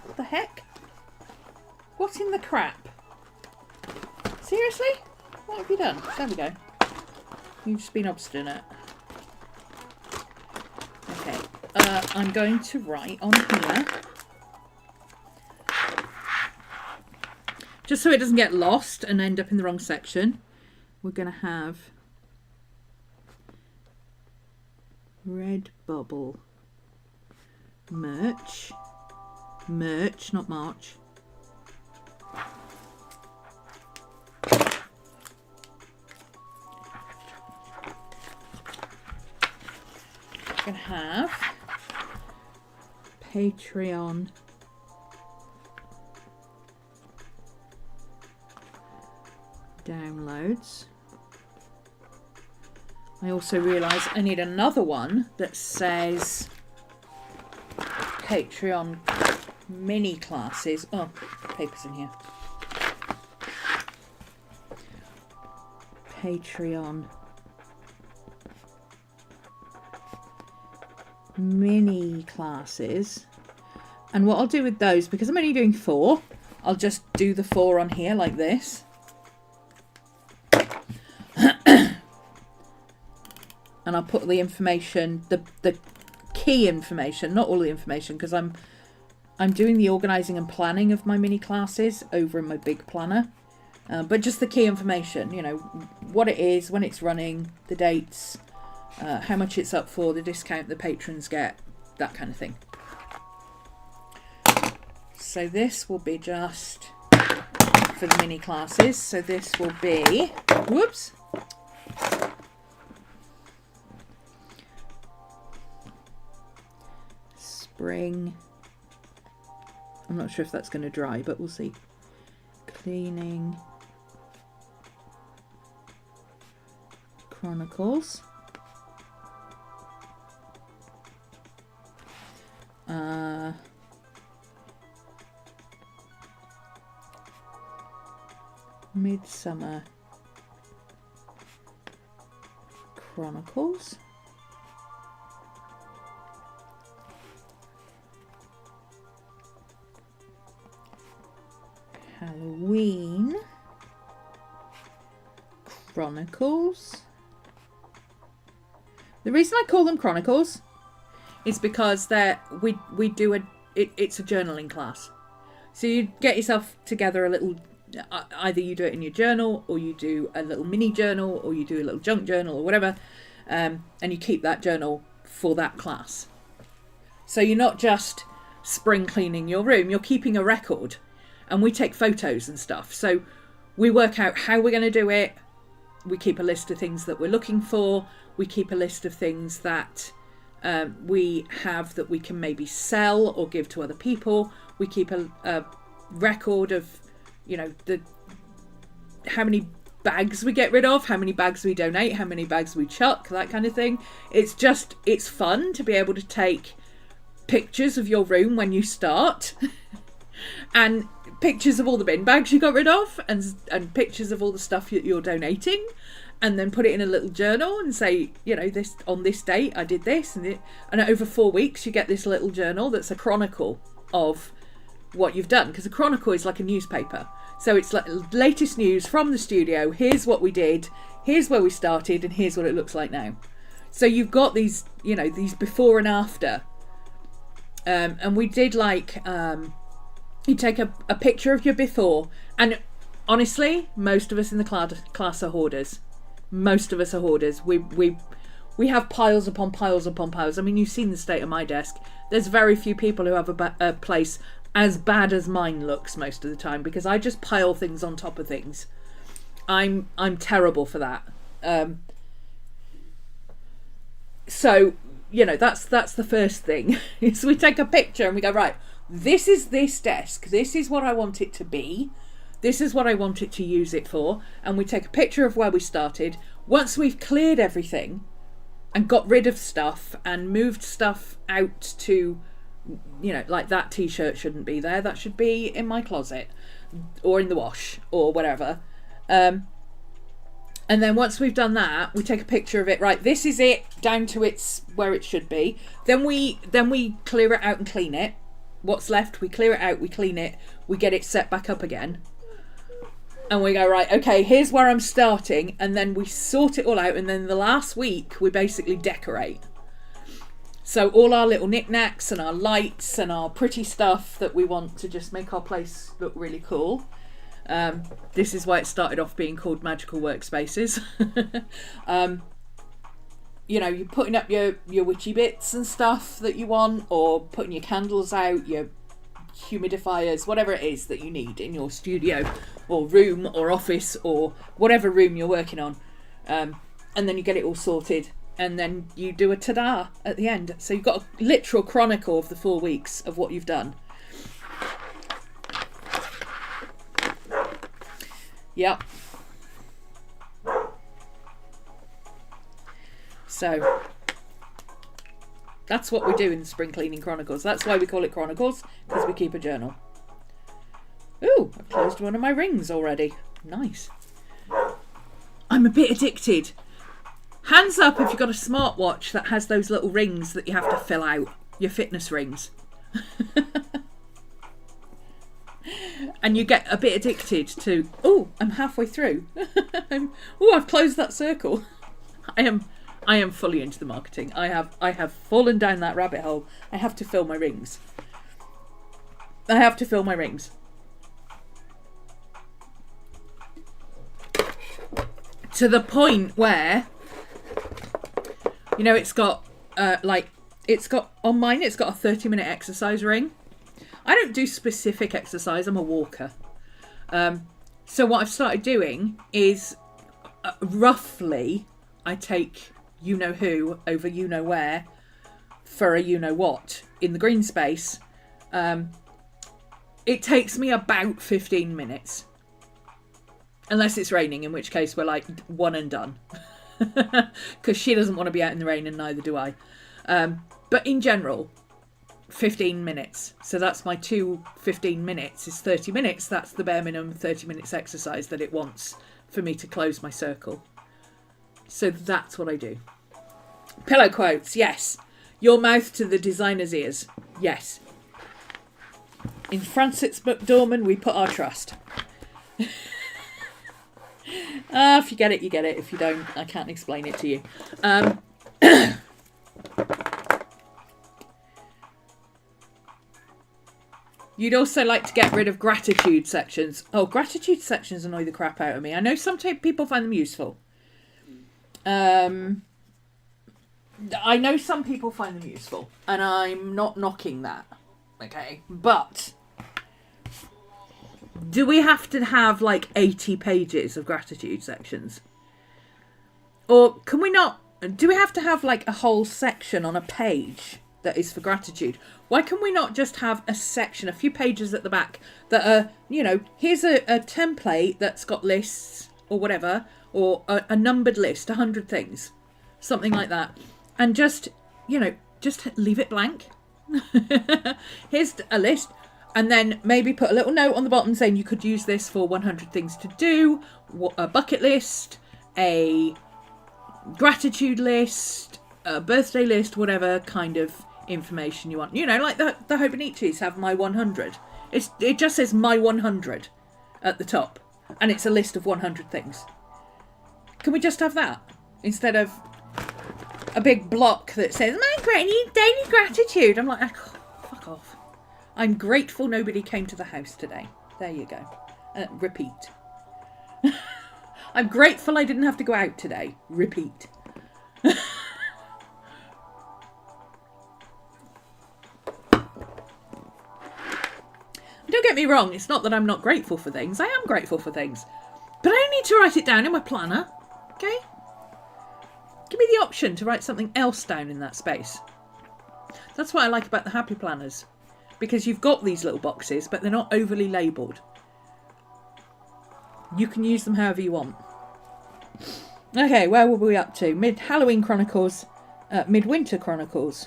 What the heck? What in the crap? Seriously? What have you done? There we go. You've just been obstinate. Okay, I'm going to write on here, just so it doesn't get lost and end up in the wrong section. We're going to have Redbubble merch, not March. We're going to have Patreon downloads. I also realise I need another one that says Patreon mini classes. Oh, paper's in here. Patreon mini classes. And what I'll do with those, because I'm only doing 4, I'll just do the 4 on here like this. And I'll put the information, the key information, not all the information, because I'm doing the organising and planning of my mini classes over in my big planner. But just the key information, you know, what it is, when it's running, the dates, how much it's up for, the discount the patrons get, that kind of thing. So this will be just for the mini classes. So this will be, whoops, spring. I'm not sure if that's going to dry, but we'll see. Cleaning Chronicles. Midsummer Chronicles. Halloween Chronicles. The reason I call them Chronicles is because we do it's a journaling class. So you get yourself together a little, either you do it in your journal, or you do a little mini journal, or you do a little junk journal or whatever, and you keep that journal for that class. So you're not just spring cleaning your room, you're keeping a record. And we take photos and stuff. So we work out how we're going to do it. We keep a list of things that we're looking for. We keep a list of things that we have that we can maybe sell or give to other people. We keep a record of, you know, how many bags we get rid of, how many bags we donate, how many bags we chuck, that kind of thing. It's fun to be able to take pictures of your room when you start and pictures of all the bin bags you got rid of, and pictures of all the stuff you're donating, and then put it in a little journal and say, you know, this on this date I did this, and over 4 weeks you get this little journal that's a chronicle of what you've done, because a chronicle is like a newspaper. So it's like latest news from the studio, here's what we did, here's where we started, and here's what it looks like now. So you've got these, you know, these before and after, and we did like you take a picture of your before, and honestly, most of us in the class are hoarders. Most of us are hoarders. We have piles upon piles upon piles. I mean, you've seen the state of my desk. There's very few people who have a place as bad as mine looks most of the time, because I just pile things on top of things. I'm terrible for that. So, you know, that's the first thing. Is we take a picture and we go, right, this is this desk, this is what I want it to be, this is what I want it to use it for, and we take a picture of where we started. Once we've cleared everything and got rid of stuff and moved stuff out to, you know, like that t-shirt shouldn't be there, that should be in my closet or in the wash or whatever, and then once we've done that, we take a picture of it. Right, this is it down to its where it should be. Then we clear it out and clean it. What's left, we clear it out, we clean it, we get it set back up again, and we go, right, okay, here's where I'm starting, and then we sort it all out, and then the last week we basically decorate. So all our little knickknacks and our lights and our pretty stuff that we want to just make our place look really cool. This is why it started off being called Magical Workspaces. You know, you're putting up your witchy bits and stuff that you want, or putting your candles out, your humidifiers, whatever it is that you need in your studio or room or office or whatever room you're working on. And then you get it all sorted, and then you do a ta-da at the end. So you've got a literal chronicle of the 4 weeks of what you've done. Yep. So that's what we do in the Spring Cleaning Chronicles. That's why we call it Chronicles, because we keep a journal. Ooh, I've closed one of my rings already. Nice. I'm a bit addicted. Hands up if you've got a smartwatch that has those little rings that you have to fill out, your fitness rings. And you get a bit addicted to, oh, I'm halfway through. Oh, I've closed that circle. I am fully into the marketing. I have fallen down that rabbit hole. I have to fill my rings. I have to fill my rings. To the point where, you know, it's got on mine, it's got a 30-minute exercise ring. I don't do specific exercise. I'm a walker. So what I've started doing is roughly I take you-know-who over you-know-where for a you-know-what in the green space. It takes me about 15 minutes. Unless it's raining, in which case we're like one and done. Because she doesn't want to be out in the rain and neither do I. But in general, 15 minutes. So that's my 15 minutes is 30 minutes. That's the bare minimum 30 minutes exercise that it wants for me to close my circle. So that's what I do. Pillow quotes, yes. Your mouth to the designer's ears, yes. In Frances McDormand, we put our trust. If you get it, you get it. If you don't, I can't explain it to you. You'd also like to get rid of gratitude sections. Oh, gratitude sections annoy the crap out of me. I know some people find them useful. I know some people find them useful, and I'm not knocking that. Okay, but do we have to have like 80 pages of gratitude sections? Or can we not? Do we have to have like a whole section on a page that is for gratitude? Why can we not just have a section, a few pages at the back that are, you know, here's a template that's got lists or whatever, or a numbered list, 100 things, something like that. And just, you know, just leave it blank. Here's a list. And then maybe put a little note on the bottom saying you could use this for 100 things to do, a bucket list, a gratitude list, a birthday list, whatever kind of information you want. You know, like the Hobonichis have my 100. It just says my 100 at the top. And it's a list of 100 things. Can we just have that? Instead of a big block that says, my daily gratitude. I'm like, oh, fuck off. I'm grateful nobody came to the house today. There you go. Repeat. I'm grateful I didn't have to go out today. Repeat. Don't get me wrong. It's not that I'm not grateful for things. I am grateful for things. But I don't need to write it down in my planner. Okay? Give me the option to write something else down in that space. That's what I like about the happy planners. Because you've got these little boxes, but they're not overly labelled. You can use them however you want. Okay, where were we up to? Mid-Halloween Chronicles, Midwinter Chronicles.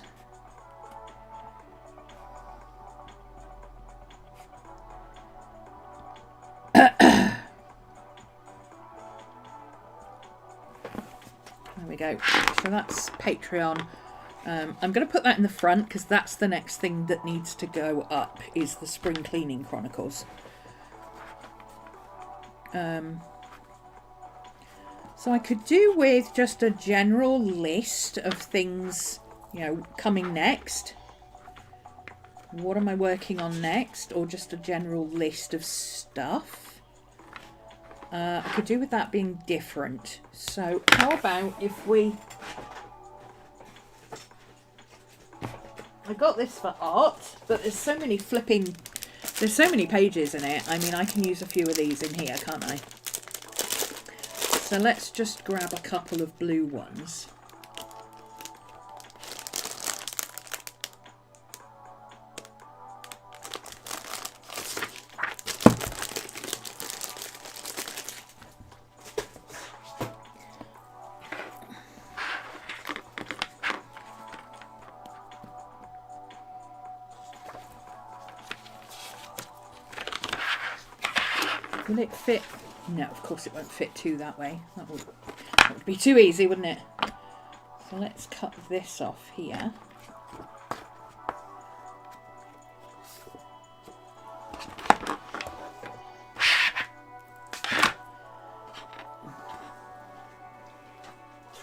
There we go. So that's Patreon. I'm going to put that in the front because that's the next thing that needs to go up is the Spring Cleaning Chronicles. So I could do with just a general list of things, you know, coming next. What am I working on next? Or just a general list of stuff. I could do with that being different. So how about if we... I got this for art, but there's so many pages in it. I mean, I can use a few of these in here, can't I? So let's just grab a couple of blue ones. Will it fit? No, of course it won't fit two that way. That will It would be too easy, wouldn't it? So let's cut this off here.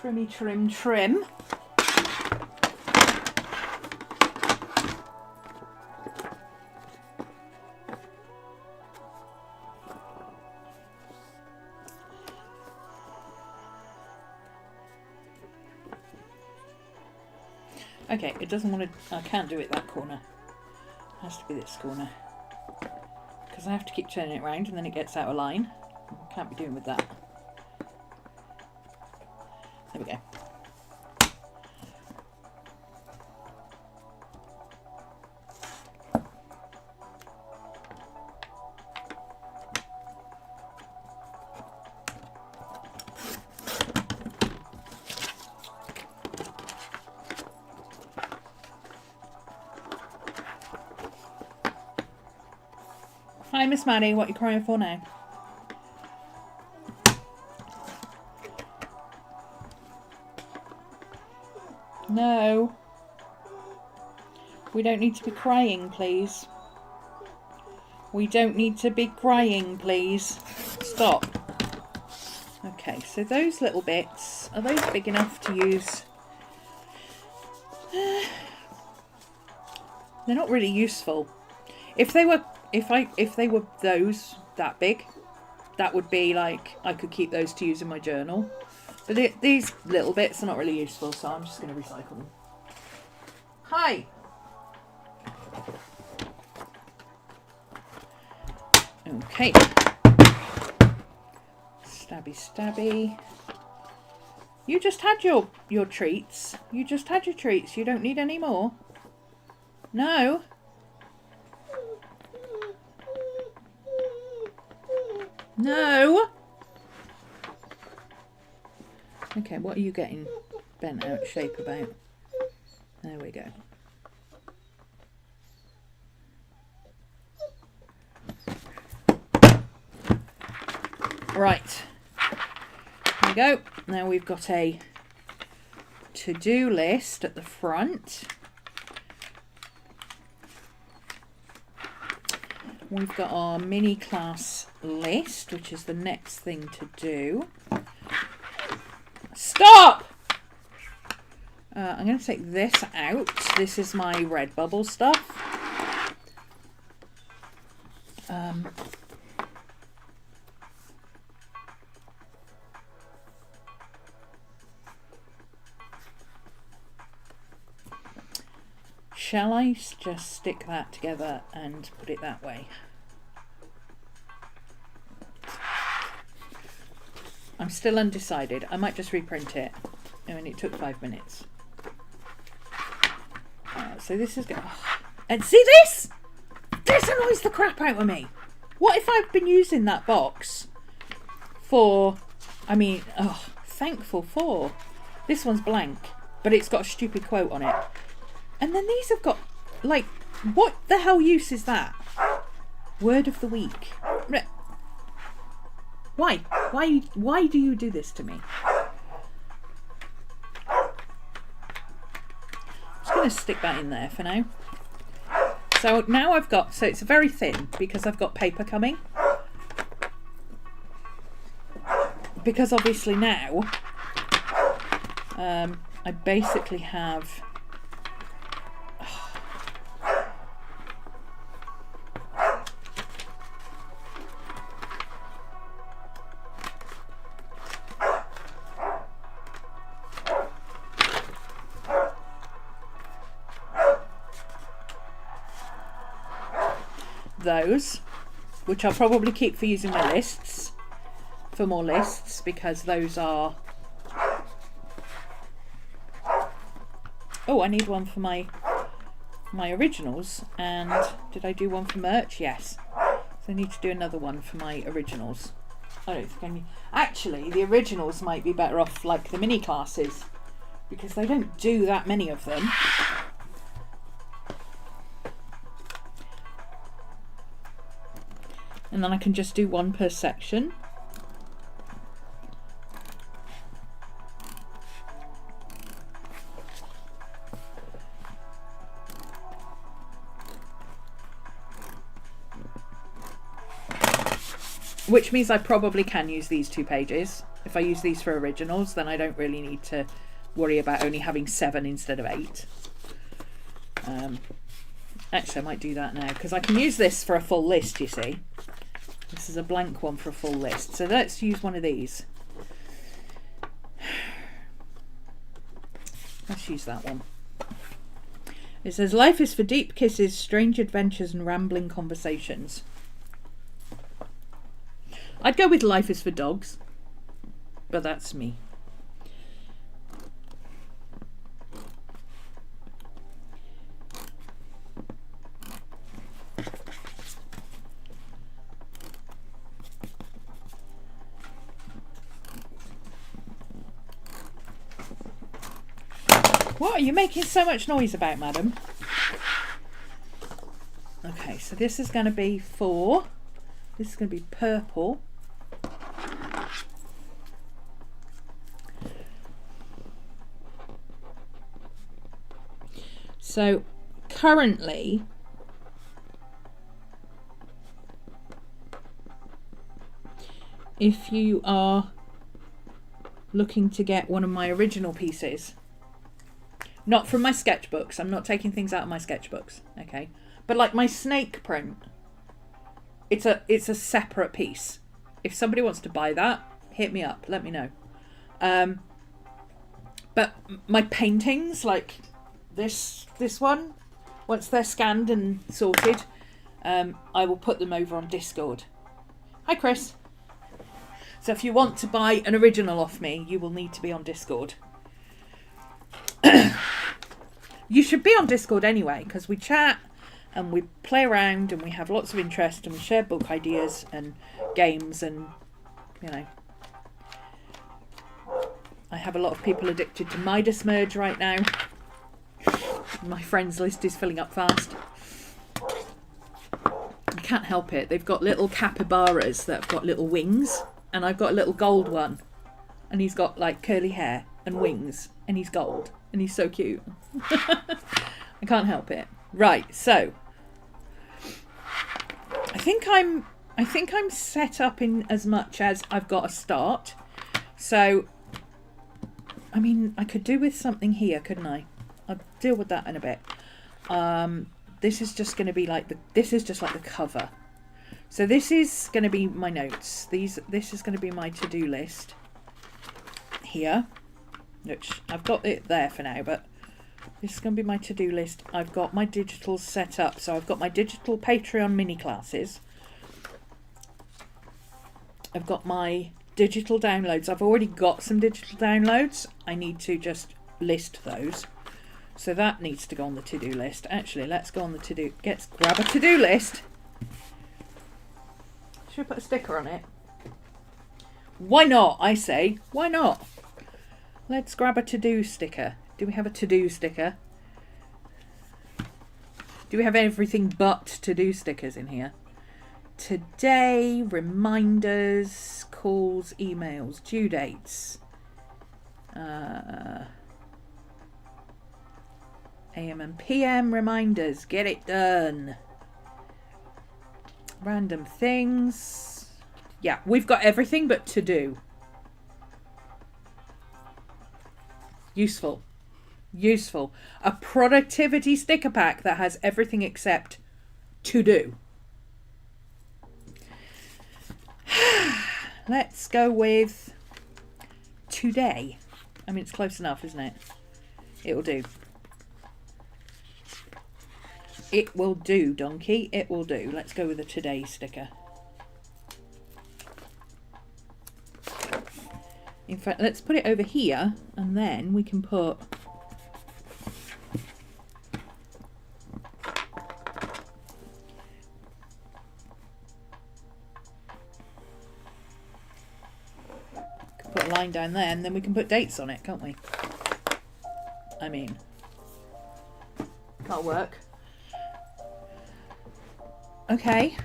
Trimmy, trim, trim. Okay, it doesn't want to, I can't do it that corner. It has to be this corner. Because I have to keep turning it around and then it gets out of line. I can't be doing with that. There we go. Hi, Miss Maddie, what are you crying for now? No. We don't need to be crying, please. We don't need to be crying, please. Stop. Okay, so those little bits, are those big enough to use? They're not really useful. If they were those that big, that would be like, I could keep those to use in my journal. But these little bits are not really useful, so I'm just going to recycle them. Hi! Okay. Stabby, stabby. You just had your treats. You just had your treats. You don't need any more. No. No. Okay, what are you getting bent out shape about? There we go. Right. There we go. Now we've got a to-do list at the front. We've got our mini class list, which is the next thing to do. Stop! I'm going to take this out. This is my Redbubble stuff. Shall I just stick that together and put it that way? I'm still undecided. I might just reprint it. I mean, it took 5 minutes. So this is going. And see this? This annoys the crap out of me. What if I've been using that box for? I mean, thankful for. This one's blank, but it's got a stupid quote on it. And then these have got, like, what the hell use is that? Word of the week. Why? Why do you do this to me? I'm just going to stick that in there for now. So now I've got, so it's very thin because I've got paper coming. Because obviously now, I basically have... those, which I'll probably keep for using my lists, for more lists, because those are... Oh, I need one for my originals. And did I do one for merch? Yes. So I need to do another one for my originals. I don't think I need... Actually, the originals might be better off like the mini classes, because they don't do that many of them. And then I can just do one per section. which means I probably can use these 2 pages. If I use these for originals, then I don't really need to worry about only having 7 instead of 8. Actually, I might do that now, because I can use this for a full list, you see. This is a blank one for a full list. So let's use one of these. Let's use that one. It says, life is for deep kisses, strange adventures and rambling conversations. I'd go with life is for dogs, but that's me. What are you making so much noise about, madam? Okay, so this is going to be for... This is going to be purple. So currently, if you are looking to get one of my original pieces, not from my sketchbooks, I'm not taking things out of my sketchbooks, okay, but like my snake print, it's a separate piece. If somebody wants to buy that, hit me up, let me know. But my paintings, like this one, once they're scanned and sorted, I will put them over on Discord. Hi Chris. So if you want to buy an original off me, you will need to be on Discord. You should be on Discord anyway, because we chat and we play around and we have lots of interest and we share book ideas and games, and you know, I have a lot of people addicted to Midas Merge right now. My friends list is filling up fast. I can't help it. They've got little capybaras that have got little wings, and I've got a little gold one, and he's got like curly hair and wings, and he's gold, and he's so cute. I can't help it. Right, so I think I'm set up in as much as I've got a start. So I mean, I could do with something here, couldn't I? I'll deal with that in a bit. This is just going to be like this is just like the cover. So this is going to be my notes. This is going to be my to-do list here, which I've got it there for now, but this is going to be my to-do list. I've got my digital set up. So I've got my digital Patreon mini classes. I've got my digital downloads. I've already got some digital downloads. I need to just list those. So that needs to go on the to-do list. Actually, let's go on the to-do. Let's grab a to-do list. Should we put a sticker on it? Why not? I say, why not? Let's grab a to-do sticker. Do we have a to-do sticker? Do we have everything but to-do stickers in here? Today, reminders, calls, emails, due dates. AM and PM reminders. Get it done. Random things. Yeah, we've got everything but to do. Useful. Useful. A productivity sticker pack that has everything except to do. Let's go with today. I mean, it's close enough, isn't it? It'll do. It will do, donkey. It will do. Let's go with a today sticker. In fact, let's put it over here, and then we can put... put a line down there, and then we can put dates on it, can't we? I mean, that'll work. Okay.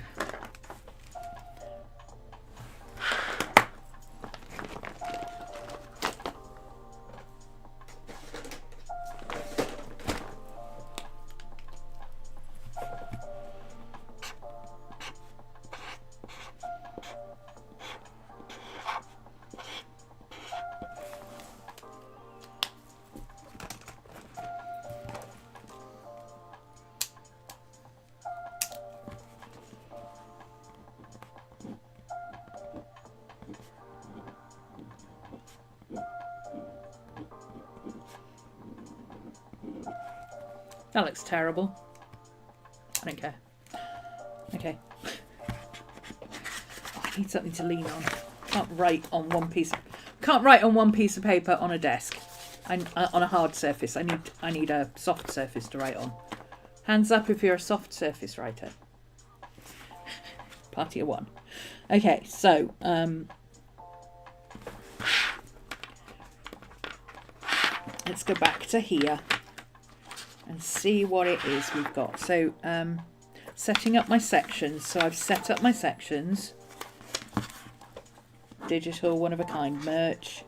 That looks terrible. I don't care. Okay. Oh, I need something to lean on. Can't write on one piece of paper on a desk. On a hard surface. I need a soft surface to write on. Hands up if you're a soft surface writer. Party of one. Okay, so let's go back to here and see what it is we've got. So setting up my sections. So I've set up my sections. Digital, one of a kind, merch,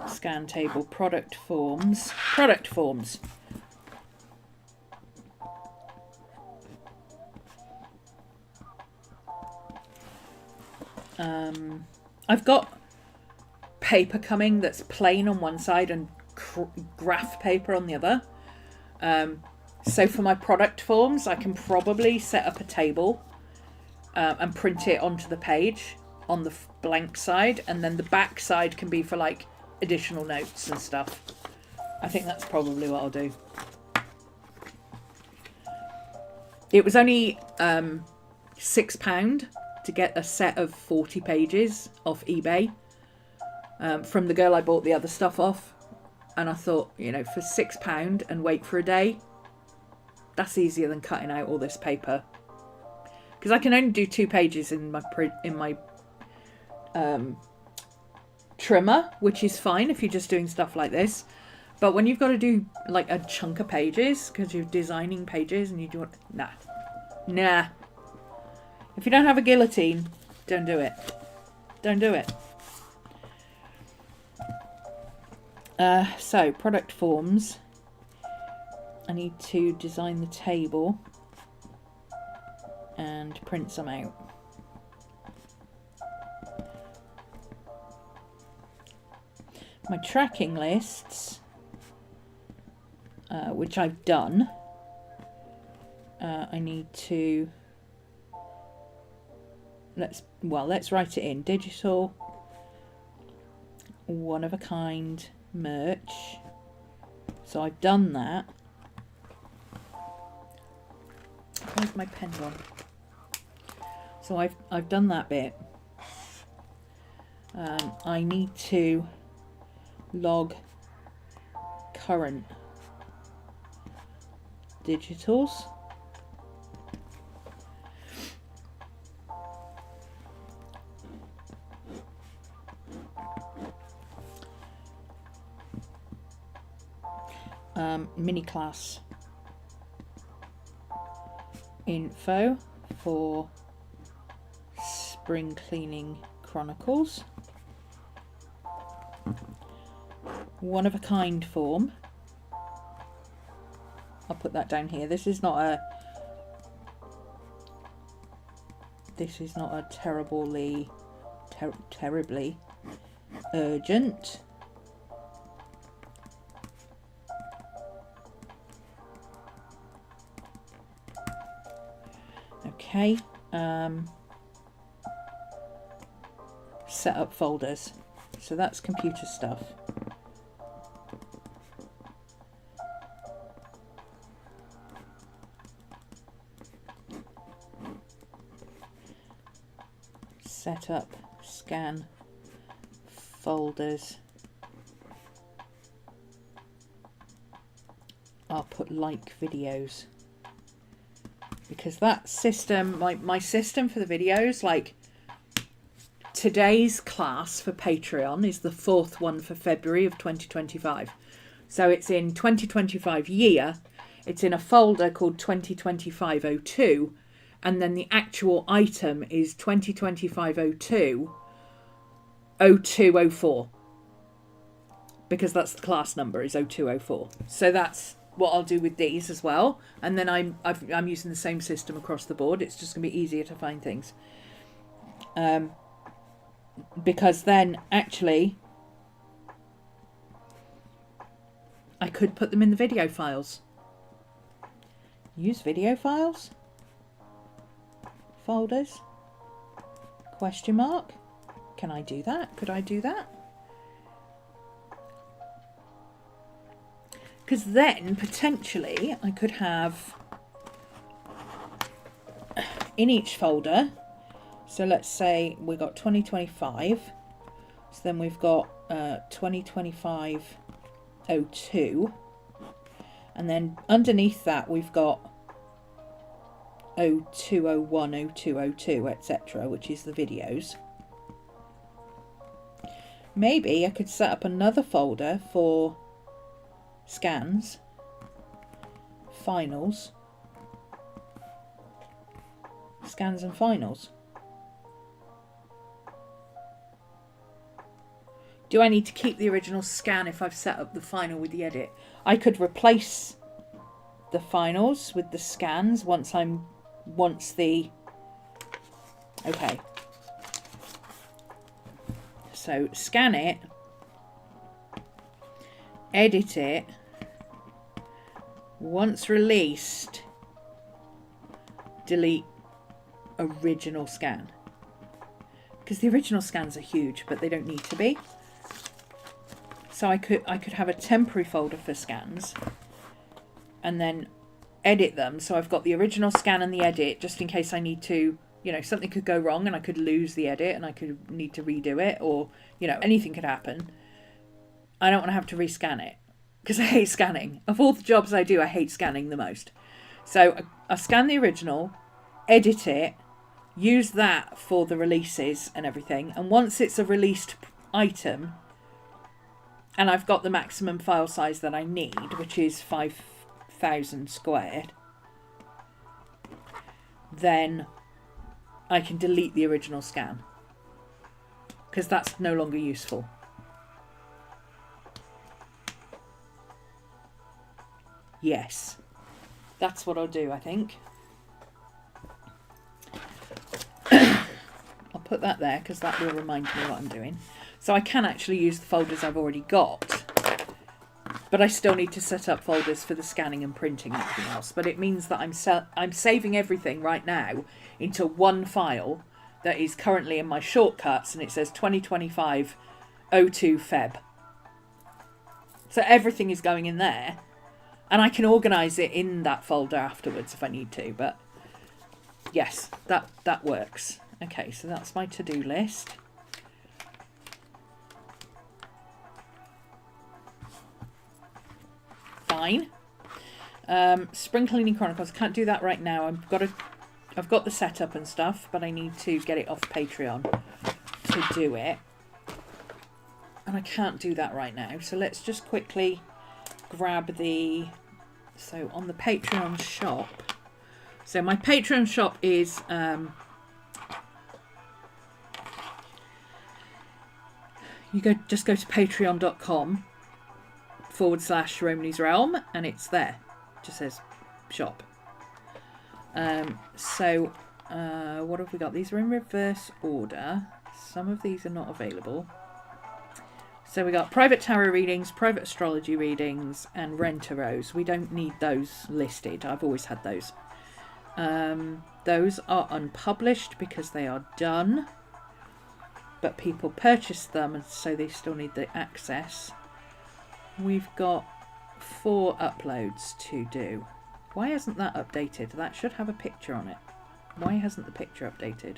scan table, product forms. Product forms. I've got paper coming that's plain on one side and graph paper on the other. So for my product forms, I can probably set up a table and print it onto the page on the blank side, and then the back side can be for like additional notes and stuff. I think that's probably what I'll do. It was only £6 to get a set of 40 pages off eBay from the girl I bought the other stuff off, and I thought, you know, for £6 and wait for a day, that's easier than cutting out all this paper, because I can only do 2 pages in my trimmer, which is fine if you're just doing stuff like this. But when you've got to do like a chunk of pages because you're designing pages and you do nah. If you don't have a guillotine, don't do it. Don't do it. So product forms. I need to design the table and print some out. My tracking lists, which I've done, I need to, let's write it in. Digital, one of a kind, merch. So I've done that. Where's my pen gone? So I've done that bit. I need to log current digitals. Mini class info for spring cleaning chronicles. One of a kind form. I'll put that down here. This is not a terribly urgent. Okay. Set up folders. So that's computer stuff. Set up, scan, folders. I'll put like videos, because that system, my system for the videos, like today's class for Patreon is the 4th one for February of 2025. So it's in 2025 year, it's in a folder called 2025-02, and then the actual item is 2025-02, 0204, because that's the class number, is 0204. So that's what I'll do with these as well. And then I'm using the same system across the board. It's just going to be easier to find things. Because then actually I could put them in the video files. Use video files? Folders? Question mark? Can I do that? Could I do that? Because then potentially I could have in each folder, so let's say we got 2025, so then we've got 2025-02, and then underneath that we've got 0201, 0202, etc., which is the videos. Maybe I could set up another folder for scans, finals, scans and finals. Do I need to keep the original scan if I've set up the final with the edit? I could replace the finals with the scans once okay. So scan it, edit it, once released, delete original scan. Because the original scans are huge, but they don't need to be. So I could have a temporary folder for scans and then edit them. So I've got the original scan and the edit just in case I need to, you know, something could go wrong and I could lose the edit and I could need to redo it, or, you know, anything could happen. I don't want to have to rescan it because I hate scanning. Of all the jobs I do, I hate scanning the most. So I scan the original, edit it, use that for the releases and everything. And once it's a released item, and I've got the maximum file size that I need, which is 5,000 squared, then I can delete the original scan because that's no longer useful. Yes, that's what I'll do, I think. I'll put that there because that will remind me what I'm doing. So I can actually use the folders I've already got, but I still need to set up folders for the scanning and printing and everything else. But it means that I'm saving everything right now into one file that is currently in my shortcuts, and it says 2025-02 Feb. So everything is going in there, and I can organise it in that folder afterwards if I need to. But yes, that works. Okay, so that's my to-do list. Fine. Spring Cleaning Chronicles. Can't do that right now. I've got the setup and stuff, but I need to get it off Patreon to do it. And I can't do that right now. So let's just quickly grab so on the Patreon shop. So my Patreon shop is just go to patreon.com/RhomanysRealm and it's there. It just says shop. So what have we got? These are in reverse order. Some of these are not available. So we got private tarot readings, private astrology readings, and rent-a-rows. We don't need those listed. I've always had those. Those are unpublished because they are done, but people purchased them, and so they still need the access. We've got 4 uploads to do. Why hasn't that updated? That should have a picture on it. Why hasn't the picture updated?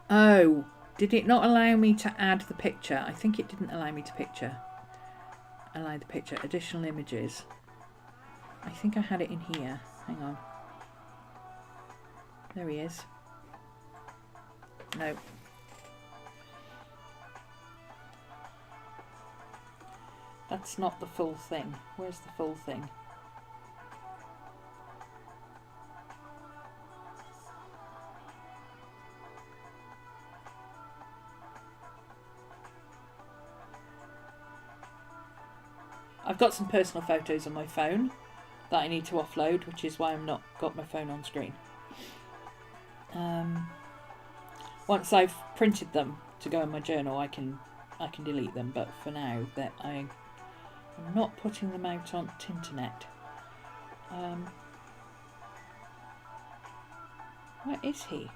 Oh, did it not allow me to add the picture? I think it didn't allow me to allow the picture. Additional images. I think I had it in here. Hang on. There he is. No. That's not the full thing. Where's the full thing? I've got some personal photos on my phone that I need to offload, which is why I'm not got my phone on screen. Once I've printed them to go in my journal, I can delete them. But for now, that I'm not putting them out on internet. Where is he?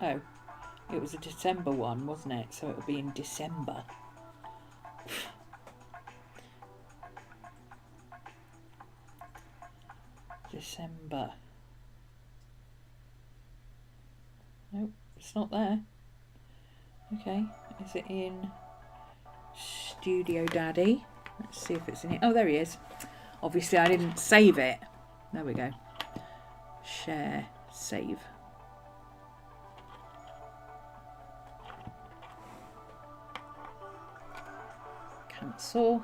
Oh, it was a December one, wasn't it? So it'll be in December. December. Nope, it's not there. Okay, is it in Studio Daddy? Let's see if it's in here. Oh, there he is. Obviously, I didn't save it. There we go. Share, save. Cancel.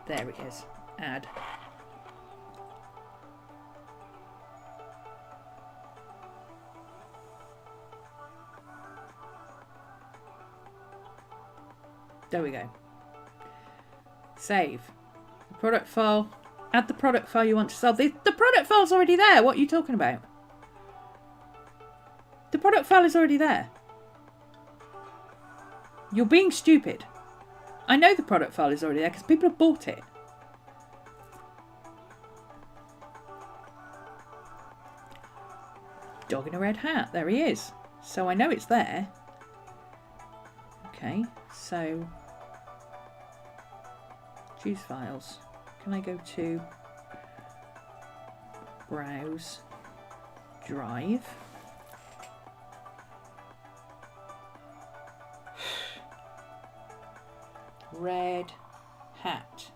There it is. Add. There we go. Save. The product file. Add the product file you want to sell. The product file's already there. What are you talking about? The product file is already there. You're being stupid. I know the product file is already there because people have bought it. Dog in a red hat. There he is. So I know it's there. Okay, so choose files. Can I go to browse drive? Red hat.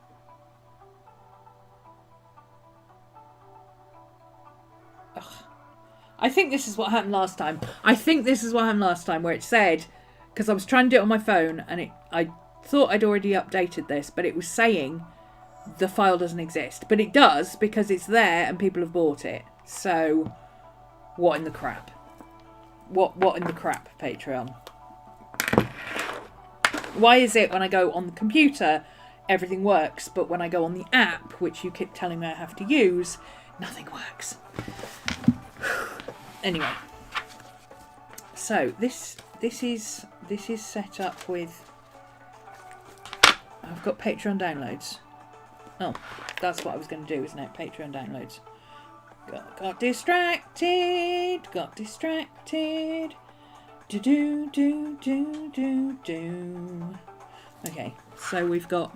Ugh. I think this is what happened last time. Where it said, because I was trying to do it on my phone and I thought I'd already updated this, but it was saying the file doesn't exist. But it does because it's there and people have bought it. So what in the crap? What in the crap, Patreon? Why is it when I go on the computer, everything works, but when I go on the app, which you keep telling me I have to use, nothing works? Anyway, so this is set up with. I've got Patreon downloads. Oh, that's what I was going to do, isn't it? Patreon downloads. Got distracted. Got distracted. Do. Okay, so we've got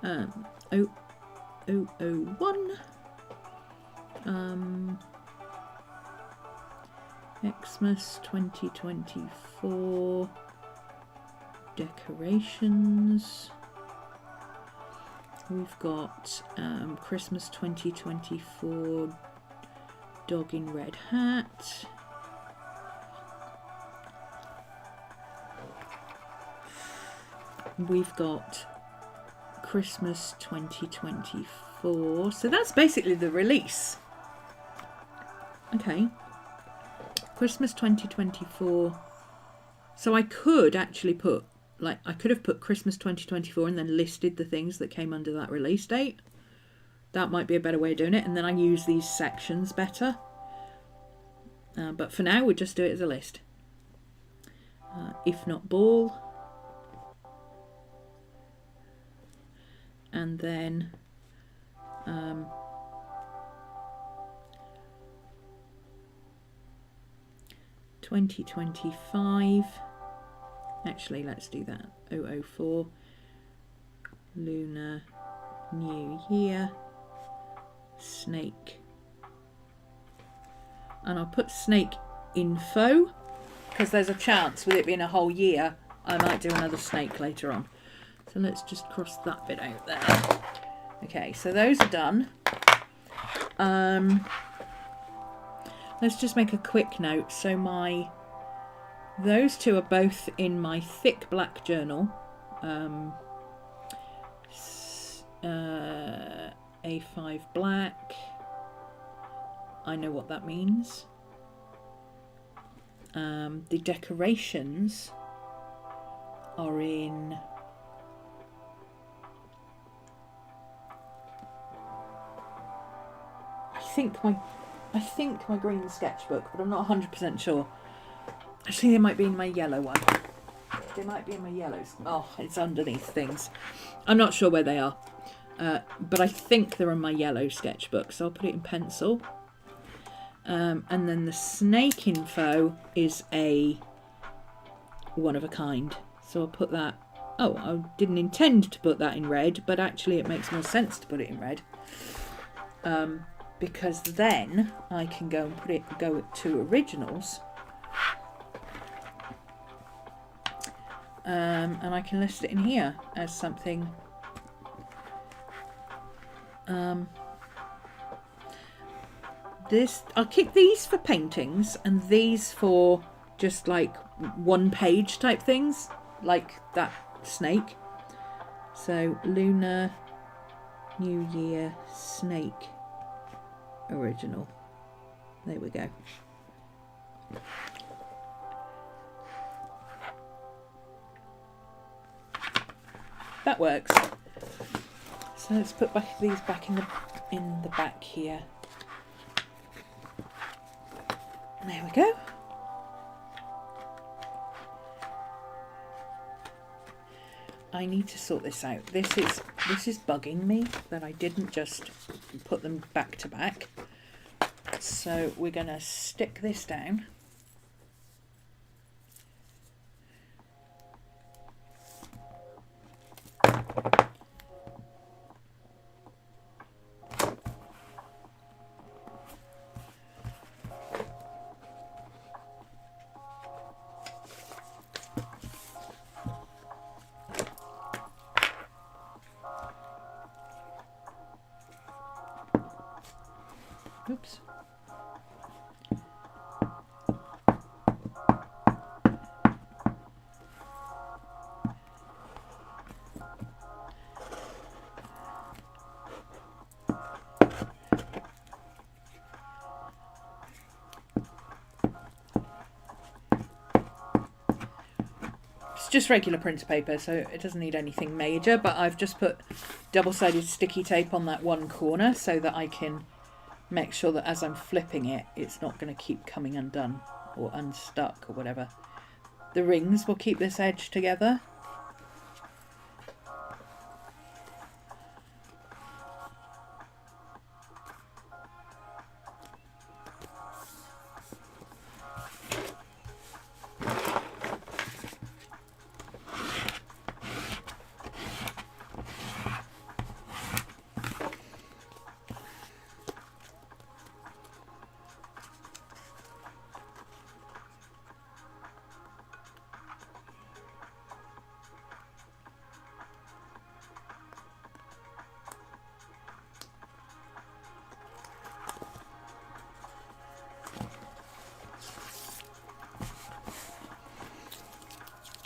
001 Xmas 2024 decorations. We've got Christmas 2024 dog in red hat. We've got Christmas 2024. So that's basically the release. Okay. Christmas 2024. So I could actually put, I could have put Christmas 2024 and then listed the things that came under that release date. That might be a better way of doing it. And then I use these sections better. But for now, we'll just do it as a list. If not ball. And then 2025. Actually, let's do that. 004 Lunar New Year snake. And I'll put snake info because there's a chance with it being a whole year I might do another snake later on. So let's just cross that bit out there. Okay, so those are done. Let's just make a quick note. So those two are both in my thick black journal. A5 black. I know what that means. The decorations are in I think my green sketchbook, but I'm not 100% sure. Actually, they might be in my yellow one. They might be in my yellows. Oh, it's underneath things. I'm not sure where they are. but I think they're in my yellow sketchbook, so I'll put it in pencil. And then the snake info is a one of a kind, so I'll put that. Oh, I didn't intend to put that in red, but actually it makes more sense to put it in red, because then I can go and go to originals, and I can list it in here as something. I'll keep these for paintings and these for just like one page type things, like that snake. So Lunar New Year snake original. There we go. That works. So let's put these back in the back here. There we go. I need to sort this out. This is bugging me that I didn't just put them back to back. So we're going to stick this down. Oops. It's just regular printer paper, so it doesn't need anything major, but I've just put double-sided sticky tape on that one corner so that I can make sure that as I'm flipping it, it's not going to keep coming undone or unstuck or whatever. The rings will keep this edge together.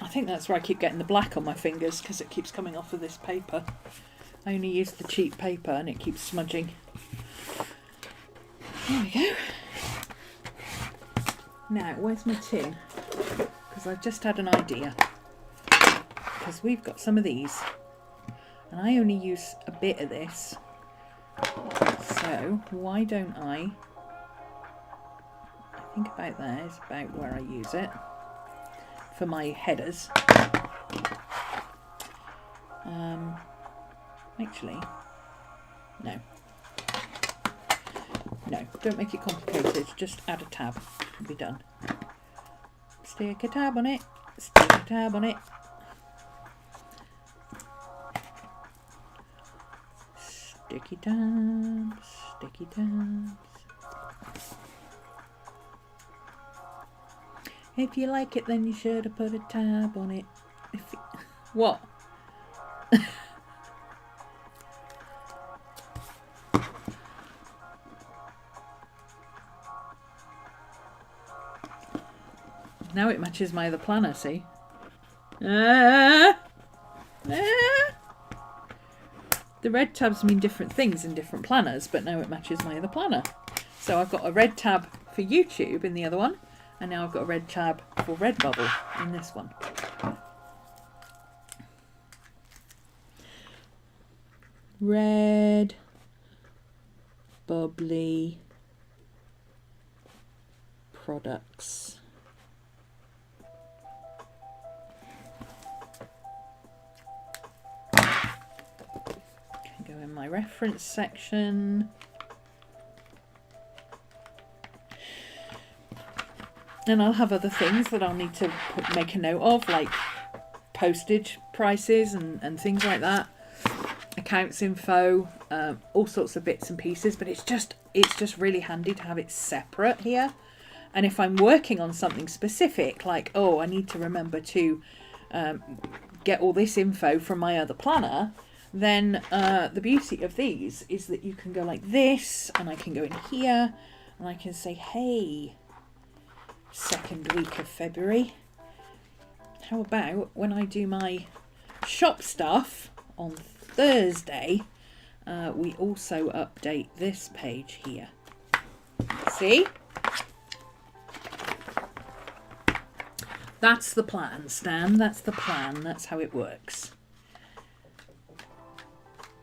I think that's where I keep getting the black on my fingers, because it keeps coming off of this paper. I only use the cheap paper and it keeps smudging. There we go. Now, where's my tin? Because I've just had an idea. Because we've got some of these. And I only use a bit of this. So, why don't I think about there is about where I use it. For my headers. Actually, no, don't make it complicated, just add a tab and be done. Stick a tab on it, stick a tab on it. Sticky tabs, sticky tabs. If you like it, then you should have put a tab on it. What? Now it matches my other planner, see? The red tabs mean different things in different planners, but now it matches my other planner. So I've got a red tab for YouTube in the other one. And now I've got a red tab for Redbubble in this one. Red, bubbly products. Can go in my reference section. And I'll have other things that I'll need to make a note of, like postage prices and things like that. Accounts info, all sorts of bits and pieces, but it's just really handy to have it separate here. And if I'm working on something specific, like, oh, I need to remember to get all this info from my other planner, then the beauty of these is that you can go like this, and I can go in here, and I can say, hey, second week of February, how about when I do my shop stuff on Thursday, we also update this page here. See? That's the plan, Stan. That's the plan. That's how it works.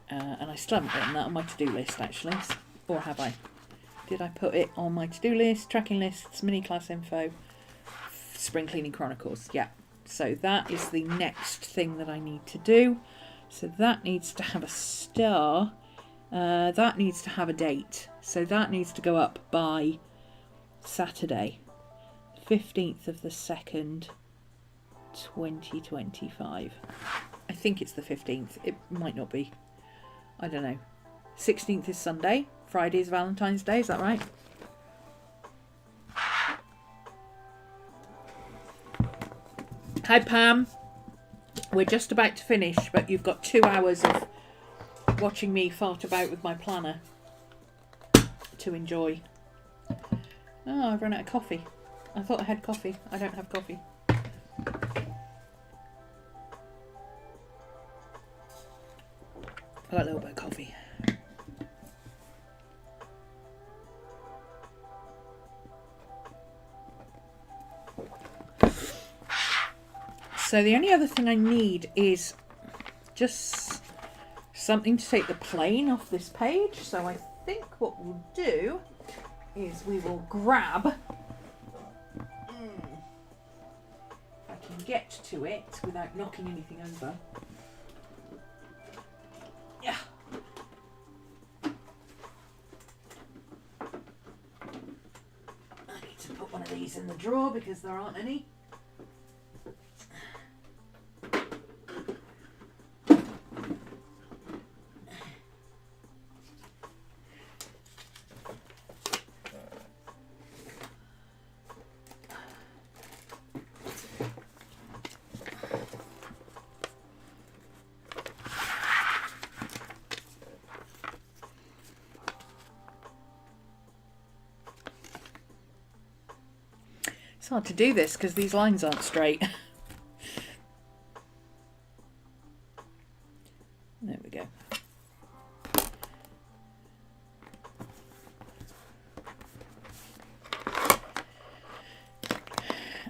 And I still haven't written that on my to-do list, actually. Or have I? Did I put it on my to-do list, tracking lists, mini class info, spring cleaning chronicles? Yeah. So that is the next thing that I need to do. So that needs to have a star. That needs to have a date. So that needs to go up by Saturday, 15th of the 2nd, 2025. I think it's the 15th. It might not be. I don't know. 16th is Sunday. Friday is Valentine's Day. Is that right? Hi, Pam. We're just about to finish, but you've got 2 hours of watching me fart about with my planner to enjoy. Oh, I've run out of coffee. I thought I had coffee. I don't have coffee. I got a little bit of coffee. So the only other thing I need is just something to take the plane off this page. So I think what we'll do is we will grab, if I can get to it without knocking anything over. Yeah. I need to put one of these in the drawer because there aren't any. It's hard to do this because these lines aren't straight. There we go.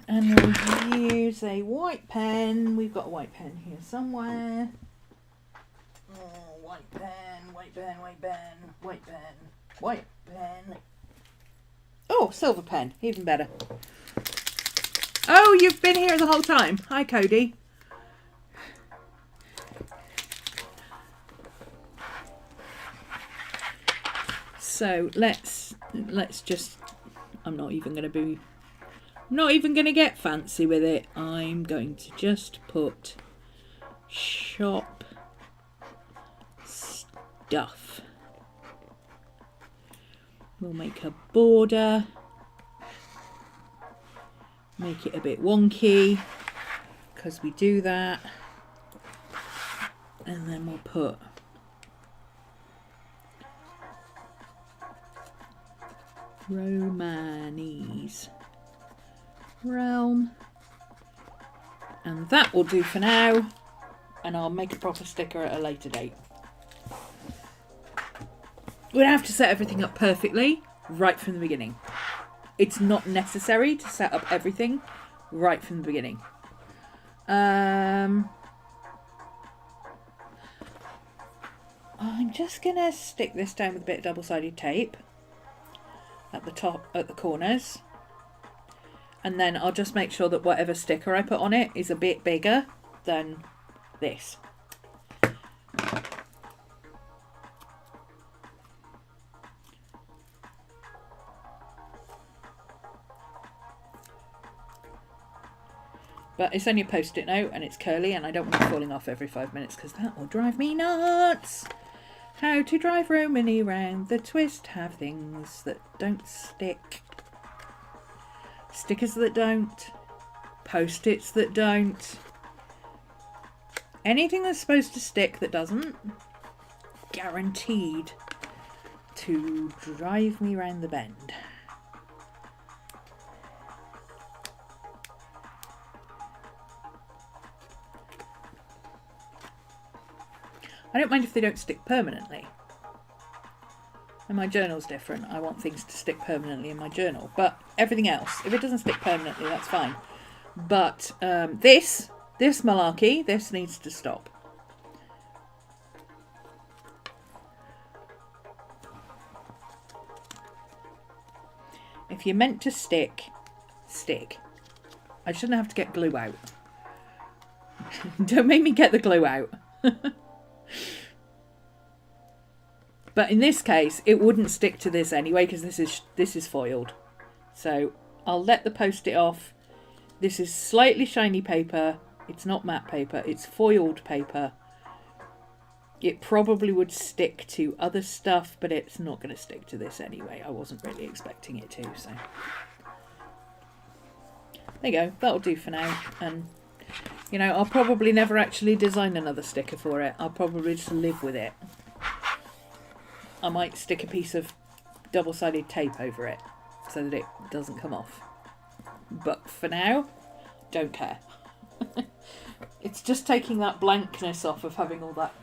And we'll use a white pen. We've got a white pen here somewhere. Oh, white pen, white pen, white pen, white pen, white pen. Oh, silver pen, even better. Oh, you've been here the whole time. Hi, Cody. So let's just, I'm not even going to get fancy with it. I'm going to just put shop stuff. We'll make a border. Make it a bit wonky because we do that. And then we'll put RhomanysRealm. And that will do for now. And I'll make a proper sticker at a later date. We'd have to set everything up perfectly right from the beginning. It's not necessary to set up everything right from the beginning. I'm just going to stick this down with a bit of double-sided tape at the top, at the corners. And then I'll just make sure that whatever sticker I put on it is a bit bigger than this. But it's only a post-it note and it's curly and I don't want it falling off every 5 minutes because that will drive me nuts. How to drive Romany round the twist. Have things that don't stick. Stickers that don't. Post-its that don't. Anything that's supposed to stick that doesn't. Guaranteed to drive me round the bend. I don't mind if they don't stick permanently. And my journal's different. I want things to stick permanently in my journal. But everything else, if it doesn't stick permanently, that's fine. But this malarkey, this needs to stop. If you're meant to stick, stick. I shouldn't have to get glue out. Don't make me get the glue out. But in this case, it wouldn't stick to this anyway because this is foiled. So I'll let the post-it off. This is slightly shiny paper. It's not matte paper. It's foiled paper. It probably would stick to other stuff, but it's not going to stick to this anyway. I wasn't really expecting it to, so there you go. That'll do for now. And you know, I'll probably never actually design another sticker for it. I'll probably just live with it. I might stick a piece of double-sided tape over it so that it doesn't come off. But for now, don't care. It's just taking that blankness off of having all that.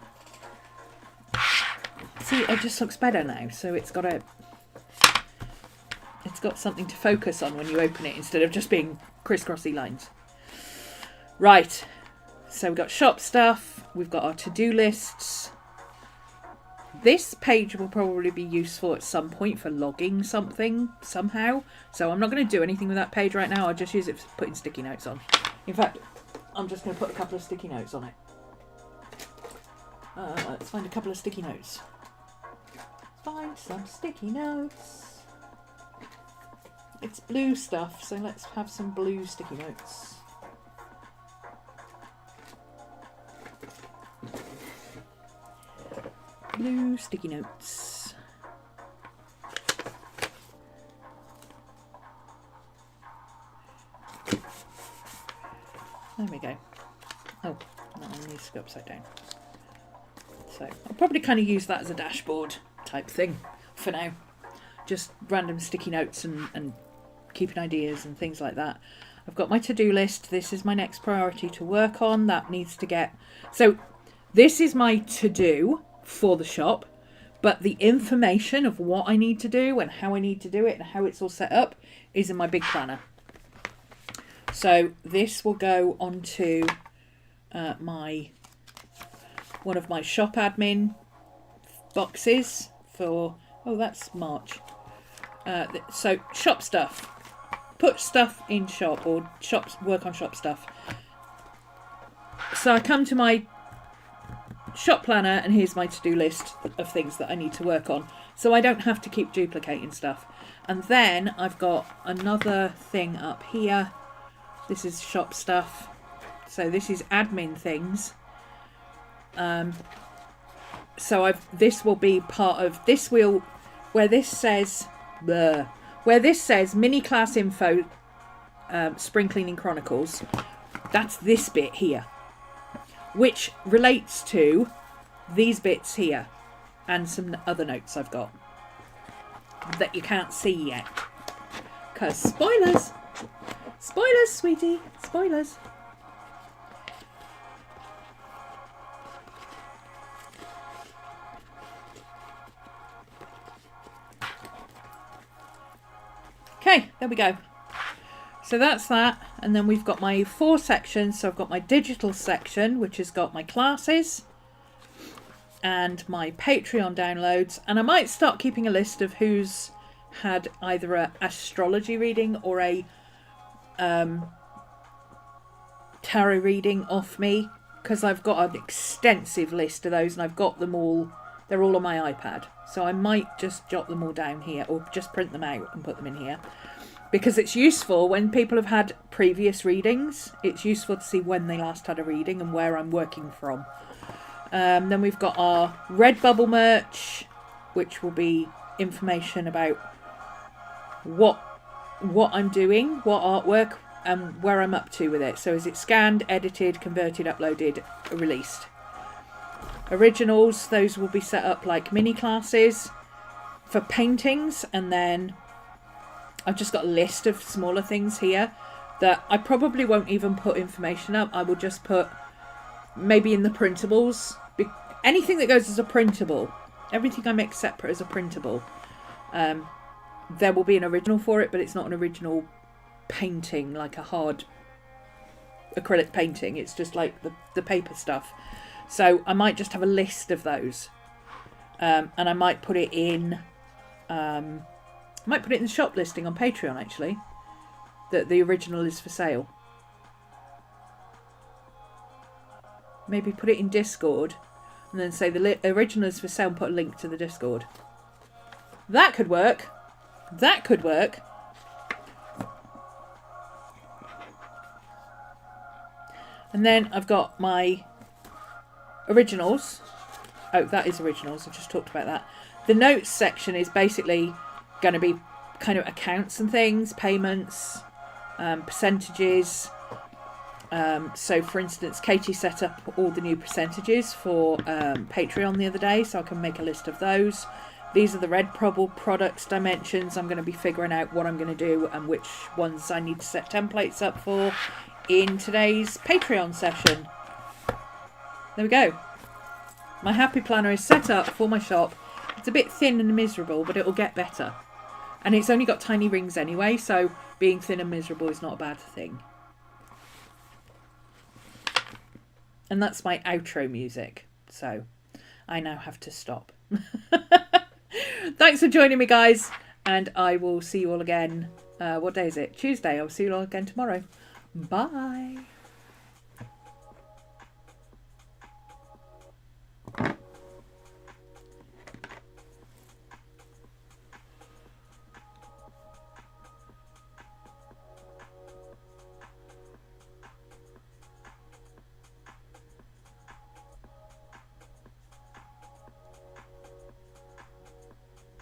See, it just looks better now, so it's got something to focus on when you open it instead of just being crisscrossy lines. Right, so we've got shop stuff, we've got our to-do lists. This page will probably be useful at some point for logging something somehow. So I'm not going to do anything with that page right now. I'll just use it for putting sticky notes on. In fact, I'm just going to put a couple of sticky notes on it. Let's find a couple of sticky notes. Find some sticky notes. It's blue stuff, so let's have some blue sticky notes. Blue sticky notes. There we go. Oh, that one needs to go upside down. So I'll probably kind of use that as a dashboard type thing for now. Just random sticky notes and keeping ideas and things like that. I've got my to-do list. This is my next priority to work on. That needs to get... So this is my to-do for the shop, but the information of what I need to do and how I need to do it and how it's all set up is in my big planner. So this will go onto one of my shop admin boxes for, oh, that's March. So shop stuff, put stuff in shop, or shops, work on shop stuff. So I come to my shop planner and here's my to-do list of things that I need to work on, so I don't have to keep duplicating stuff. And then I've got another thing up here. This is shop stuff, so this is admin things. So this will be part of this wheel where this says mini class info, spring cleaning chronicles. That's this bit here, which relates to these bits here and some other notes I've got that you can't see yet. Because spoilers! Spoilers, sweetie! Spoilers! Okay, there we go. So that's that, and then we've got my 4 sections. So I've got my digital section, which has got my classes and my Patreon downloads, and I might start keeping a list of who's had either a astrology reading or a tarot reading off me, because I've got an extensive list of those and I've got them all they're all on my iPad. So I might just jot them all down here, or just print them out and put them in here. Because it's useful when people have had previous readings. It's useful to see when they last had a reading and where I'm working from. Then we've got our Redbubble merch, which will be information about what I'm doing, what artwork, and where I'm up to with it. So is it scanned, edited, converted, uploaded, released? Originals, those will be set up like mini classes for paintings, and then I've just got a list of smaller things here that I probably won't even put information up. I will just put maybe in the printables, anything that goes as a printable, everything I make separate as a printable. There will be an original for it, but it's not an original painting like a hard acrylic painting. It's just like the paper stuff. So I might just have a list of those, and I might put it in. Might put it in the shop listing on Patreon, actually, that the original is for sale. Maybe put it in Discord and then say the original is for sale and put a link to the Discord. That could work. That could work. And then I've got my originals. Oh, that is originals. I just talked about that. The notes section is basically going to be kind of accounts and things, payments, percentages. So for instance, Katie set up all the new percentages for Patreon the other day, so I can make a list of those. These are the Redbubble products dimensions. I'm going to be figuring out what I'm going to do and which ones I need to set templates up for in today's Patreon session. There we go. My happy planner is set up for my shop. It's a bit thin and miserable, but it'll get better. And it's only got tiny rings anyway, so being thin and miserable is not a bad thing. And that's my outro music. So I now have to stop. Thanks for joining me, guys. And I will see you all again. What day is it? Tuesday. I'll see you all again tomorrow. Bye.